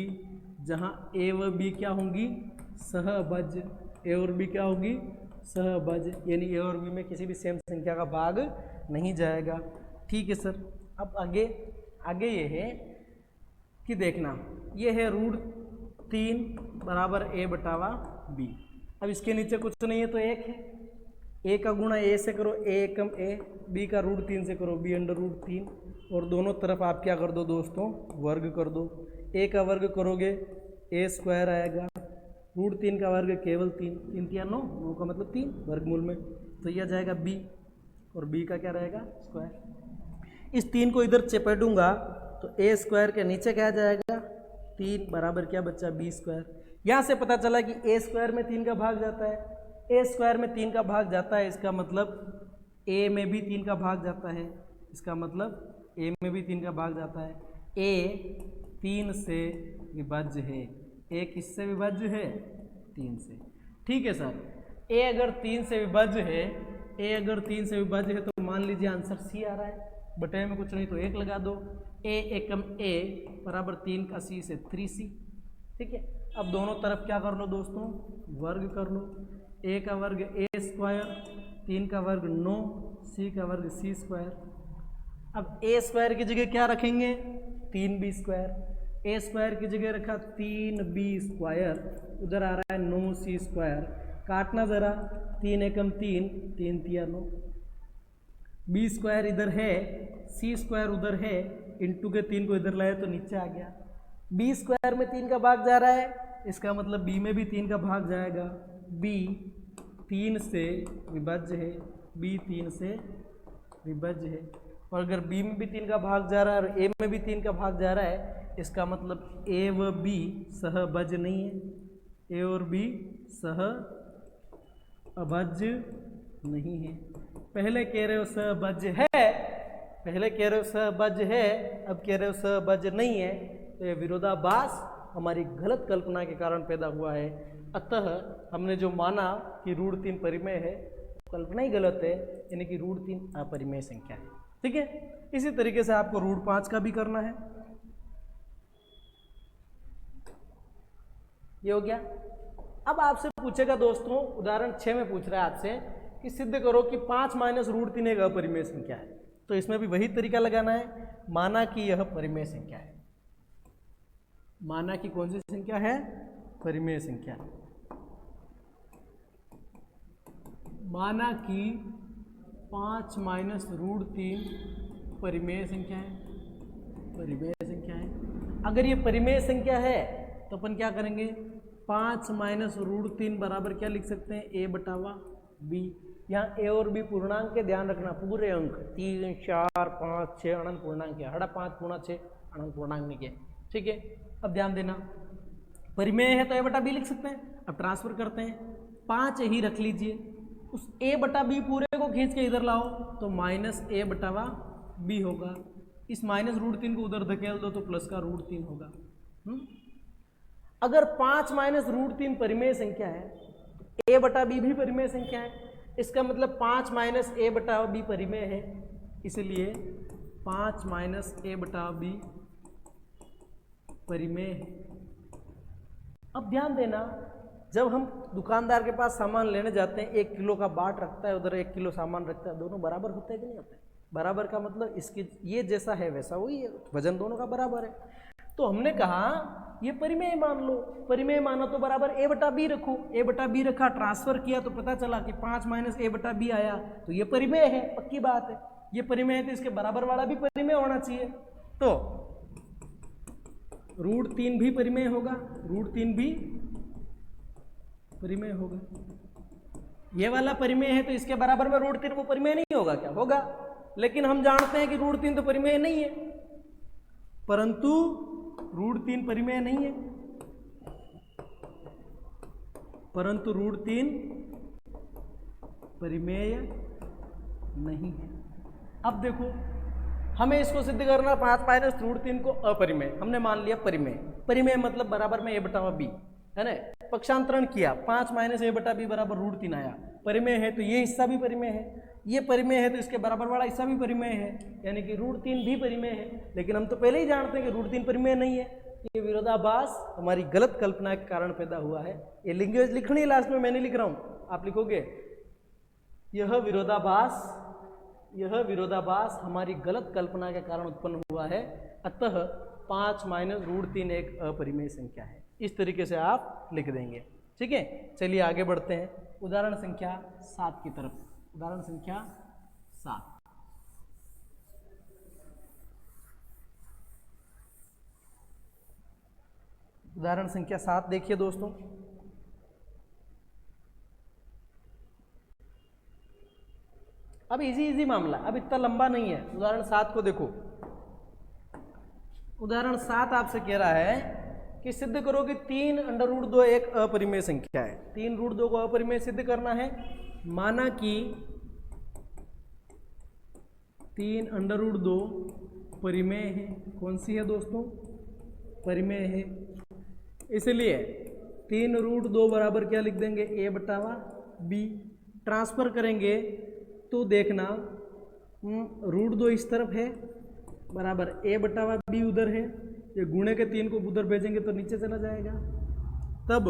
जहां a व b क्या होंगी? सहभाज्य। a और b क्या होगी? सहभाज्य, यानी a और b में किसी भी सेम संख्या का भाग नहीं जाएगा, ठीक है सर। अब आगे ये है कि देखना, ये है √3 बराबर a बटावा b। अब इसके नीचे कुछ नहीं है तो 1 है, a का गुणा a से करो, a एकम a, b का √3 से करो b अंडर √3, और दोनों तरफ आप क्या कर दो दोस्तों? वर्ग कर दो। a का वर्ग करोगे a स्क्वायर आएगा, √3 का वर्ग केवल 3, 3 या 9, 9 का मतलब 3 वर्गमूल में, तो यह जाएगा b, और b का क्या रहेगा? स्क्वायर। इस 3 को इधर चपेटूंगा तो a स्क्वायर के नीचे क्या जाएगा? 3 बराबर क्या बच्चा? b square. यहाँ से पता चला कि a स्क्वायर में 3 का भाग जाता है, a स्क्वायर में 3 का भाग जाता है, इसका मतलब a में भी 3 का भाग जाता है, इसका मतलब a में भी 3 का भाग जाता है। a 3 से विभाज्य है, a किससे विभाज्य है? 3 से, ठीक है सर। a अगर 3 से विभाज्य है, a अगर 3 से विभाज्य है तो मान लीजिए आंसर c आ रहा है, बटे में कुछ नहीं तो 1 लगा दो, a एकम a बराबर 3 का c से 3c, ठीक है। अब दोनों तरफ क्या कर लो दोस्तों, वर्ग कर लो। a का वर्ग a स्क्वायर, 3 का वर्ग 9, c का वर्ग c स्क्वायर। अब a स्क्वायर की जगह क्या रखेंगे, 3b स्क्वायर। a स्क्वायर की जगह रखा 3b स्क्वायर, उधर आ रहा है 9c स्क्वायर। काटना ज़रा, 3 एकम 3, 3 तिया 9। b स्क्वायर इधर है, c स्क्वायर उधर है, इंटू के 3 को इधर लाए तो नीचे आ गया। b स्क्वायर में 3 का भाग जा रहा है, इसका मतलब b में भी 3 का भाग जाएगा। b 3 से विभाज्य है, b 3 से विभाज्य है। और अगर b में भी 3 का भाग जा रहा है और a में भी 3 का भाग जा रहा है, इसका मतलब a व b सहभाज्य नहीं है, a और b सहअभाज्य नहीं है। पहले कह रहे हो सहभाज्य है, पहले कह रहे हो सहभाज्य है, अब कह रहे हो सहभाज्य नहीं है, तो ये विरोधाभास हमारी गलत कल्पना के कारण पैदा हुआ है। अतः हमने जो माना कि √3 परिमेय है, कल्पना ही गलत है, यानी कि √3 अपरिमेय संख्या है। ठीक है, इसी तरीके से आपको √5 का भी करना है। ये हो गया। अब आपसे पूछेगा दोस्तों, उदाहरण 6 में पूछ रहा है आपसे कि सिद्ध करो कि 5 माइनस √3 एक अपरिमेय संख्या है। तो इसमें भी वही तरीका लगाना है, माना कि यह परिमेय संख्या है। माना कि कौन सी संख्या है, परिमेय संख्या। माना कि 5 माइनस √3 परिमेय संख्या है, परिमेय संख्या है। अगर ये परिमेय संख्या है तो अपन क्या करेंगे, 5 माइनस √3 बराबर क्या लिख सकते हैं, a बटावा b। यहाँ a और b पूर्णांक के, ध्यान रखना पूरे अंक, 3 4 5 6 अनंत पूर्णांक है, 5 गुणा 6 अनंत पूर्णांक नहीं है। ठीक है, अब ध्यान देना, परिमेय है तो a बटा b लिख सकते हैं। अब ट्रांसफर करते हैं, 5 ही रख लीजिए, उस a बटा b पूरे को खींच के इधर लाओ तो माइनस a बटावा b होगा। इस माइनस √3 को उधर धकेल दो तो प्लस का √3 होगा। अगर 5 माइनस √3 परिमेय संख्या है, a बटा b भी परिमेय संख्या है, इसका मतलब 5 माइनस a बटा b परिमेय है, इसलिए 5 माइनस a बटा b परिमेय है। अब ध्यान देना, जब हम दुकानदार के पास सामान लेने जाते हैं, 1 किलो का बाट रखता है, उधर 1 किलो सामान रखता है, दोनों बराबर होते हैं कि नहीं होते? बराबर का मतलब इसकी ये जैसा है वैसा वही है, वजन दोनों का बराबर है। तो हमने कहा ये परिमेय मान लो, परिमेय मानो तो बराबर a बटा b रखो, a बटा b रखा, ट्रांसफर किया तो पता चला कि 5 माइनस a बटा b आया, तो ये परिमेय है, पक्की बात है। ये परिमेय है तो इसके बराबर वाला भी परिमेय होना चाहिए, तो √3 भी परिमेय होगा, √3 भी परिमेय होगा। ये वाला परिमेय है तो इसके बराबर में √3 वो परिमेय नहीं होगा क्या? होगा, लेकिन हम जानते हैं कि √3 तो परिमेय नहीं है, परंतु √3 परिमेय नहीं है, परंतु √3 परिमेय नहीं है। अब देखो, हमें इसको सिद्ध करना, 5 माइनस √3 को अपरिमेय हमने मान लिया परिमेय। परिमेय मतलब बराबर में a बटा b है ना, पक्षांतरण किया, 5 माइनस a बटा b बराबर √3 आया। परिमेय है तो ये हिस्सा भी परिमेय है, ये परिमेय है तो इसके बराबर वाला हिस्सा भी परिमेय है, यानी कि √3 भी परिमेय है। लेकिन हम तो पहले ही जानते हैं कि √3 परिमेय नहीं है। ये विरोधाभास हमारी गलत कल्पना के कारण पैदा हुआ है। ये लैंग्वेज लिखनी है लास्ट में, मैं नहीं लिख रहा हूँ, आप लिखोगे। यह विरोधाभास हमारी गलत कल्पना के कारण उत्पन्न हुआ है। अतः 5 माइनस √3 एक अपरिमेय संख्या है। इस तरीके से आप लिख देंगे। ठीक है, चलिए आगे बढ़ते हैं उदाहरण संख्या 7 की तरफ। उदाहरण संख्या 7, उदाहरण संख्या 7 देखिए दोस्तों। अब इजी मामला, अब इतना लंबा नहीं है। उदाहरण 7 को देखो। उदाहरण 7 आपसे कह रहा है कि सिद्ध करो कि 3√2 एक अपरिमेय संख्या है। 3√2 को अपरिमेय सिद्ध करना है। माना कि 3√2 परिमेय है। कौन सी है दोस्तों? परिमेय है। इसलिए 3√2 बराबर क्या लिख देंगे? a बटावा b। ट्रांसफर करेंगे तो देखना √2 इस तरफ है बराबर a बटावा b उधर है। ये गुणे के 3 को उधर भेजेंगे तो नीचे चला जाएगा। तब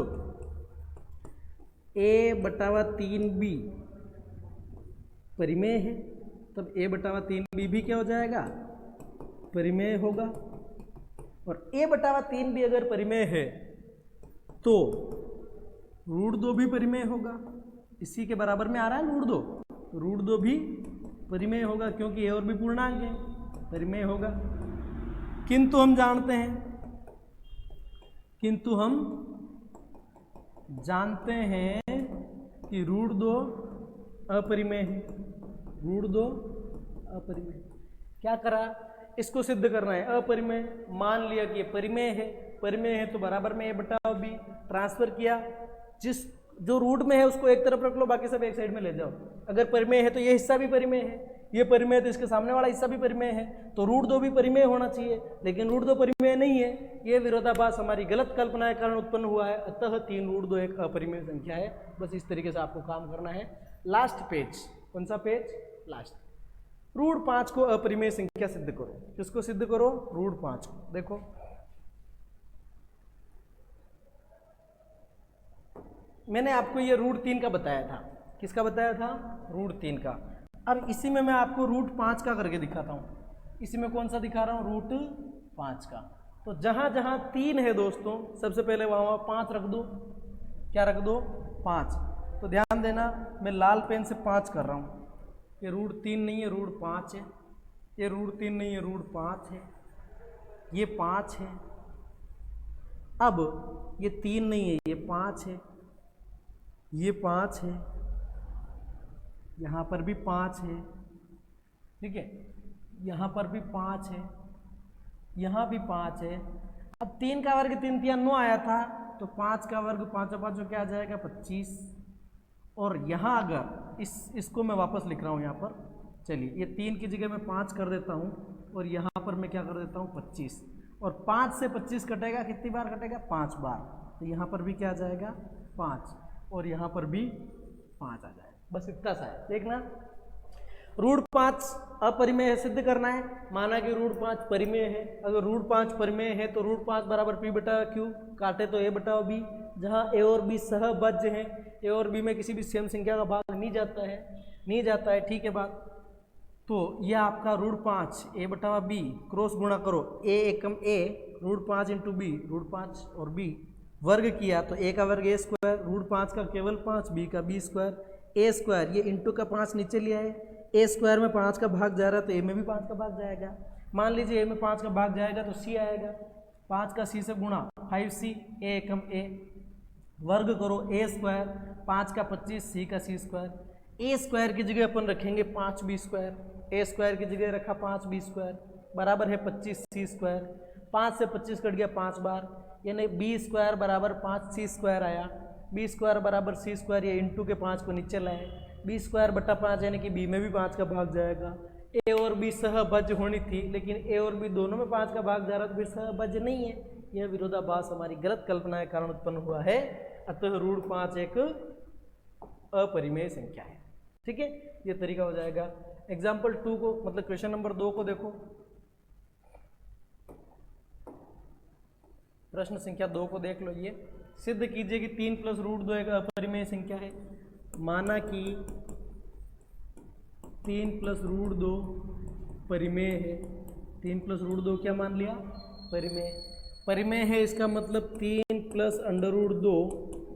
a/3b परिमेय है, तब a/3b भी क्या हो जाएगा, परिमेय होगा। और a/3b अगर परिमेय है तो √2 भी परिमेय होगा। इसी के बराबर में आ रहा है √2, √2 भी परिमेय होगा क्योंकि a और b पूर्णांक है, परिमेय होगा। किंतु हम जानते हैं कि √2 अपरिमेय है, √2 अपरिमेय। क्या करा, इसको सिद्ध करना है, अपरिमेय। मान लिया कि ये परिमेय है तो बराबर में a/b ट्रांसफर किया, जो रूट में है उसको एक तरफ रख लो, बाकी सब एक साइड में ले जाओ। अगर परिमेय है तो ये हिस्सा भी परिमेय है, ये परिमेय है तो इसके सामने वाला हिस्सा भी परिमेय है, तो √2 भी परिमेय होना चाहिए, लेकिन √2 परिमेय नहीं है। ये विरोधाभास हमारी गलत कल्पना के कारण उत्पन्न हुआ है, अतः 3 √2 एक अपरिमेय संख्या है। बस इस तरीके से आपको काम करना है। लास्ट पेज, कौन सा पेज, लास्ट। √5 को अपरिमेय संख्या सिद्ध करो। किसको सिद्ध करो, √5 को। देखो मैंने आपको ये √3 का बताया था, किसका बताया था, √3 का। अब इसी में मैं आपको √5 का करके दिखाता हूँ। इसी में कौन सा दिखा रहा हूँ, √5 का। तो जहाँ जहाँ 3 है दोस्तों, सबसे पहले वहाँ 5 रख दो। क्या रख दो, 5। तो ध्यान देना, मैं लाल पेन से 5 कर रहा हूँ। ये √3 नहीं है, √5 है। ये √3 नहीं है, √5 है। ये 5 है। अब ये 3 नहीं है, ये 5 है। ये 5 है, यहाँ पर भी 5 है, ठीक है, यहाँ पर भी 5 है, यहाँ भी 5 है। अब 3 का वर्ग 3 × 9 आया था, तो 5 का वर्ग 5 × 5 क्या आ जाएगा, 25। और यहाँ अगर इसको मैं वापस लिख रहा हूँ यहाँ पर, चलिए ये 3 की जगह मैं 5 कर देता हूँ, और यहाँ पर मैं क्या कर देता हूँ, 25। और 5 से 25 कटेगा, कितनी बार कटेगा, 5 बार। तो यहाँ पर भी क्या आ जाएगा, 5, और यहाँ पर भी 5 आ जाएगा। बस इतना सा है, देखना। √5 अपरिमेय है, सिद्ध करना है। माना कि √5 परिमेय है। अगर √5 परिमेय है तो √5 बराबर p/q, काटे तो a/b, जहाँ a और b सहभाज्य हैं। a और b में किसी भी सेम संख्या का भाग नहीं जाता है, ठीक है बात। तो यह आपका √5 a/b क्रॉस गुणा करो, a एकम a, √5 × b, √5 और b वर्ग किया तो a का वर्ग a², √5 का केवल 5, b का b², a², ये इंटू का 5 नीचे लिया है, a² में 5 का भाग जा रहा है तो a में भी 5 का भाग जाएगा। मान लीजिए a में 5 का भाग जाएगा तो c आएगा, 5 का c से गुणा 5c, a एकम a, वर्ग करो a², 5 का 25, c का c², a² की जगह अपन रखेंगे 5b², a² की जगह रखा 5b² बराबर है 25c², 5 से 25 कट गया 5 बार, यानी b² बराबर 5c² आया। b² बराबर c², ये इंटू के 5 को नीचे लाए, b²/5 यानी कि b में भी 5 का भाग जाएगा। a और b सहभाज्य होनी थी, लेकिन a और b दोनों में 5 का भाग जा रहा है तो फिर सहभाज्य नहीं है। यह विरोधाभास हमारी गलत कल्पना के कारण उत्पन्न हुआ है, अतः √5 एक अपरिमेय संख्या है। ठीक है, ये तरीका हो जाएगा। एग्जाम्पल 2 को, मतलब क्वेश्चन नंबर 2 को देखो, प्रश्न संख्या 2 को देख लो। ये सिद्ध कीजिए कि 3 + √2 एक अपरिमेय संख्या है। माना कि 3 + √2 परिमेय है। 3 + √2 क्या मान लिया, परिमेय है। इसका मतलब 3 + √2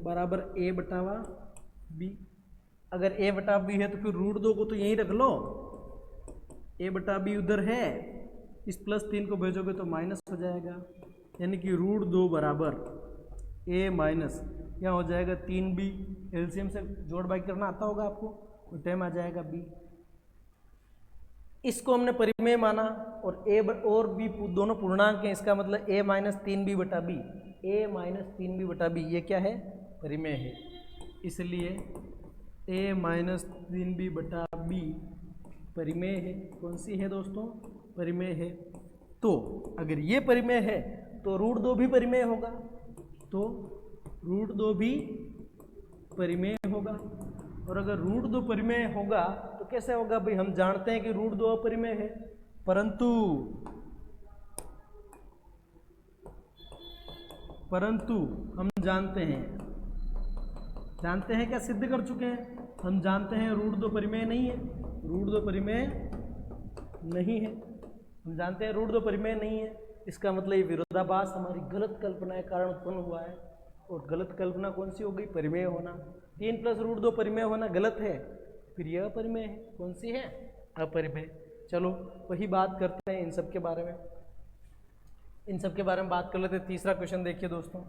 बराबर a/b। अगर a/b है तो फिर √2 को तो यहीं रख लो, a/b उधर है, इस +3 को भेजोगे तो माइनस हो जाएगा, यानी कि √2 बराबर a माइनस क्या हो जाएगा 3b। एलसीएम से जोड़ बाई करना आता होगा आपको, तो टाइम आ जाएगा b। इसको हमने परिमेय माना, और a और b दोनों पूर्णांक हैं, इसका मतलब a - 3b/b, a - 3b/b ये क्या है, परिमेय है। इसलिए a - 3b/b परिमेय है। कौन सी है दोस्तों, परिमेय है। तो अगर ये परिमेय है तो √2 भी परिमेय होगा, तो √2 भी परिमेय होगा। और अगर √2 परिमेय होगा तो कैसे होगा भाई, हम जानते हैं कि √2 अपरिमेय है, परंतु परंतु हम जानते हैं क्या सिद्ध कर चुके हैं, हम जानते हैं रूट दो परिमेय नहीं है, रूट दो परिमेय नहीं है, हम जानते हैं रूट दो परिमेय नहीं है। इसका मतलब ये विरोधाभास हमारी गलत कल्पना के कारण उत्पन्न हुआ है, और गलत कल्पना कौन सी हो गई, परिमेय होना। 3 प्लस रूट दो परिमेय होना गलत है, फिर यह अपरिमेय है, कौन सी है, अपरिमेय। चलो वही बात करते हैं इन सब के बारे में, बात कर लेते हैं। तीसरा क्वेश्चन देखिए दोस्तों,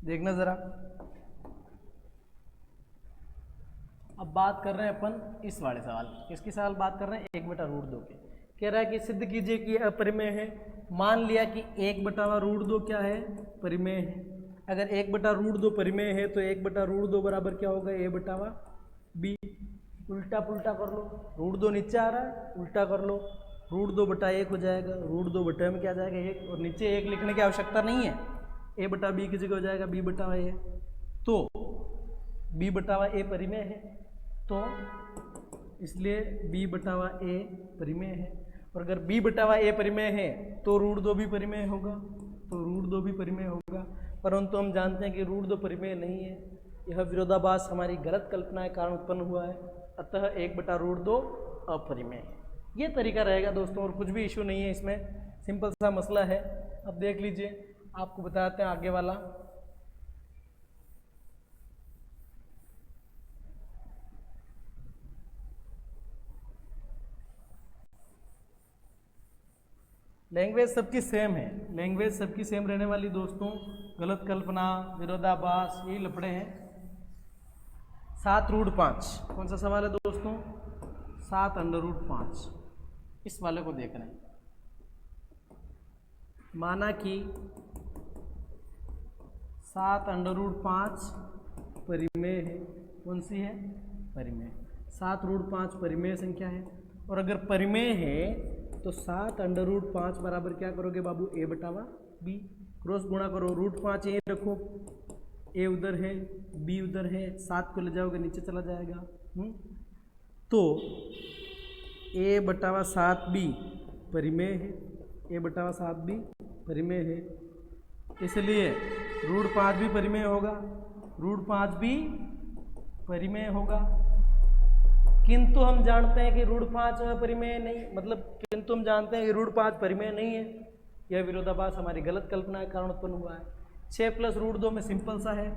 देखना जरा। अब बात कर रहे हैं अपन इस वाले सवाल, किसकी सवाल बात कर रहे हैं, 1/√2 के। कह रहा है कि सिद्ध कीजिए कि अपरिमेय है। मान लिया कि 1/√2 क्या है, परिमेय है। अगर 1/√2 परिमेय है तो 1/√2 बराबर क्या होगा, a/b। उल्टा पुल्टा कर लो, √2 नीचे आ रहा है, उल्टा कर लो, √2/1 हो जाएगा, √2 में क्या आ जाएगा 1, और नीचे 1 लिखने की आवश्यकता नहीं है, a/b की जगह हो जाएगा b/a। तो b/a परिमेय है, तो इसलिए b/a परिमेय है। और अगर b/a परिमेय है तो √2 भी परिमेय होगा, परंतु हम जानते हैं कि √2 परिमेय नहीं है। यह विरोधाभास हमारी गलत कल्पना के कारण उत्पन्न हुआ है, अतः 1/√2 अपरिमेय है। ये तरीका रहेगा दोस्तों, और कुछ भी इशू नहीं है इसमें, सिंपल सा मसला है। अब देख लीजिए, आपको बताते हैं आगे वाला। लैंग्वेज सबकी सेम है, रहने वाली दोस्तों। गलत कल्पना, विरोधाभास, यही लफड़े हैं। 7√5 कौन सा सवाल है दोस्तों, 7√5। इस वाले को देख रहे हैं। माना कि 7√5 परिमेय है, कौन सी है, परिमेय। 7√5 परिमेय संख्या है, और अगर परिमेय है तो 7√5 बराबर क्या करोगे बाबू, a/b। क्रॉस गुणा करो, √5 यहीं रखो, a उधर है, b उधर है, 7 को ले जाओगे नीचे चला जाएगा। तो a/7b परिमेय है, a/7b परिमेय है, इसलिए √5 भी परिमेय होगा, किंतु हम जानते हैं कि √5 परिमेय नहीं, किंतु हम जानते हैं कि √5 परिमेय नहीं है। यह विरोधाभास हमारी गलत कल्पना के कारण उत्पन्न हुआ है। 6 प्लस √2 में सिंपल सा है,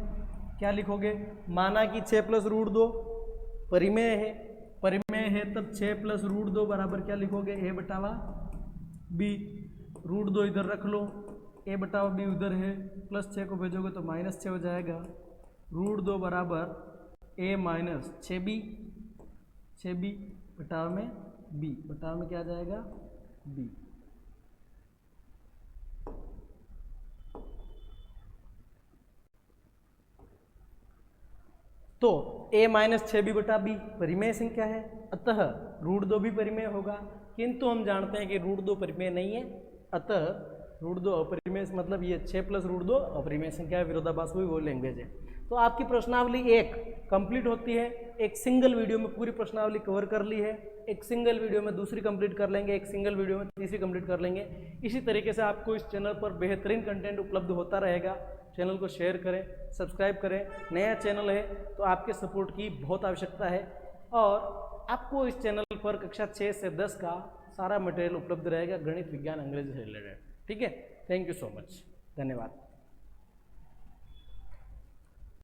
क्या लिखोगे, माना कि 6 प्लस √2 परिमेय है, तब 6 प्लस √2 बराबर क्या लिखोगे, a/b। √2 इधर रख लो, a/b उधर है, प्लस 6 को भेजोगे तो -6 हो जाएगा। √2 बराबर a माइनस 6b, 6b बटाव में b, बटाव में क्या आ जाएगा, b। तो a माइनस 6b/b परिमेय संख्या है, अतः √2 भी परिमेय होगा, किंतु हम जानते हैं कि √2 परिमेय नहीं है, अतः √2 अपरिमेय, मतलब ये 6 प्लस √2 अपरिमेय संख्या, विरोधाभास हुई, वो लैंग्वेज है। तो आपकी प्रश्नावली 1 कंप्लीट होती है। एक सिंगल वीडियो में पूरी प्रश्नावली कवर कर ली है, एक सिंगल वीडियो में दूसरी कंप्लीट कर लेंगे, एक सिंगल वीडियो में तीसरी कंप्लीट कर लेंगे। इसी तरीके से आपको इस चैनल पर बेहतरीन कंटेंट उपलब्ध होता रहेगा। चैनल को शेयर करें, सब्सक्राइब करें। नया चैनल है तो आपके सपोर्ट की बहुत आवश्यकता है, और आपको इस चैनल पर कक्षा 6 से 10 का सारा मटेरियल उपलब्ध रहेगा, गणित, विज्ञान, अंग्रेजी से रिलेटेड। ठीक है, थैंक यू सो मच, धन्यवाद।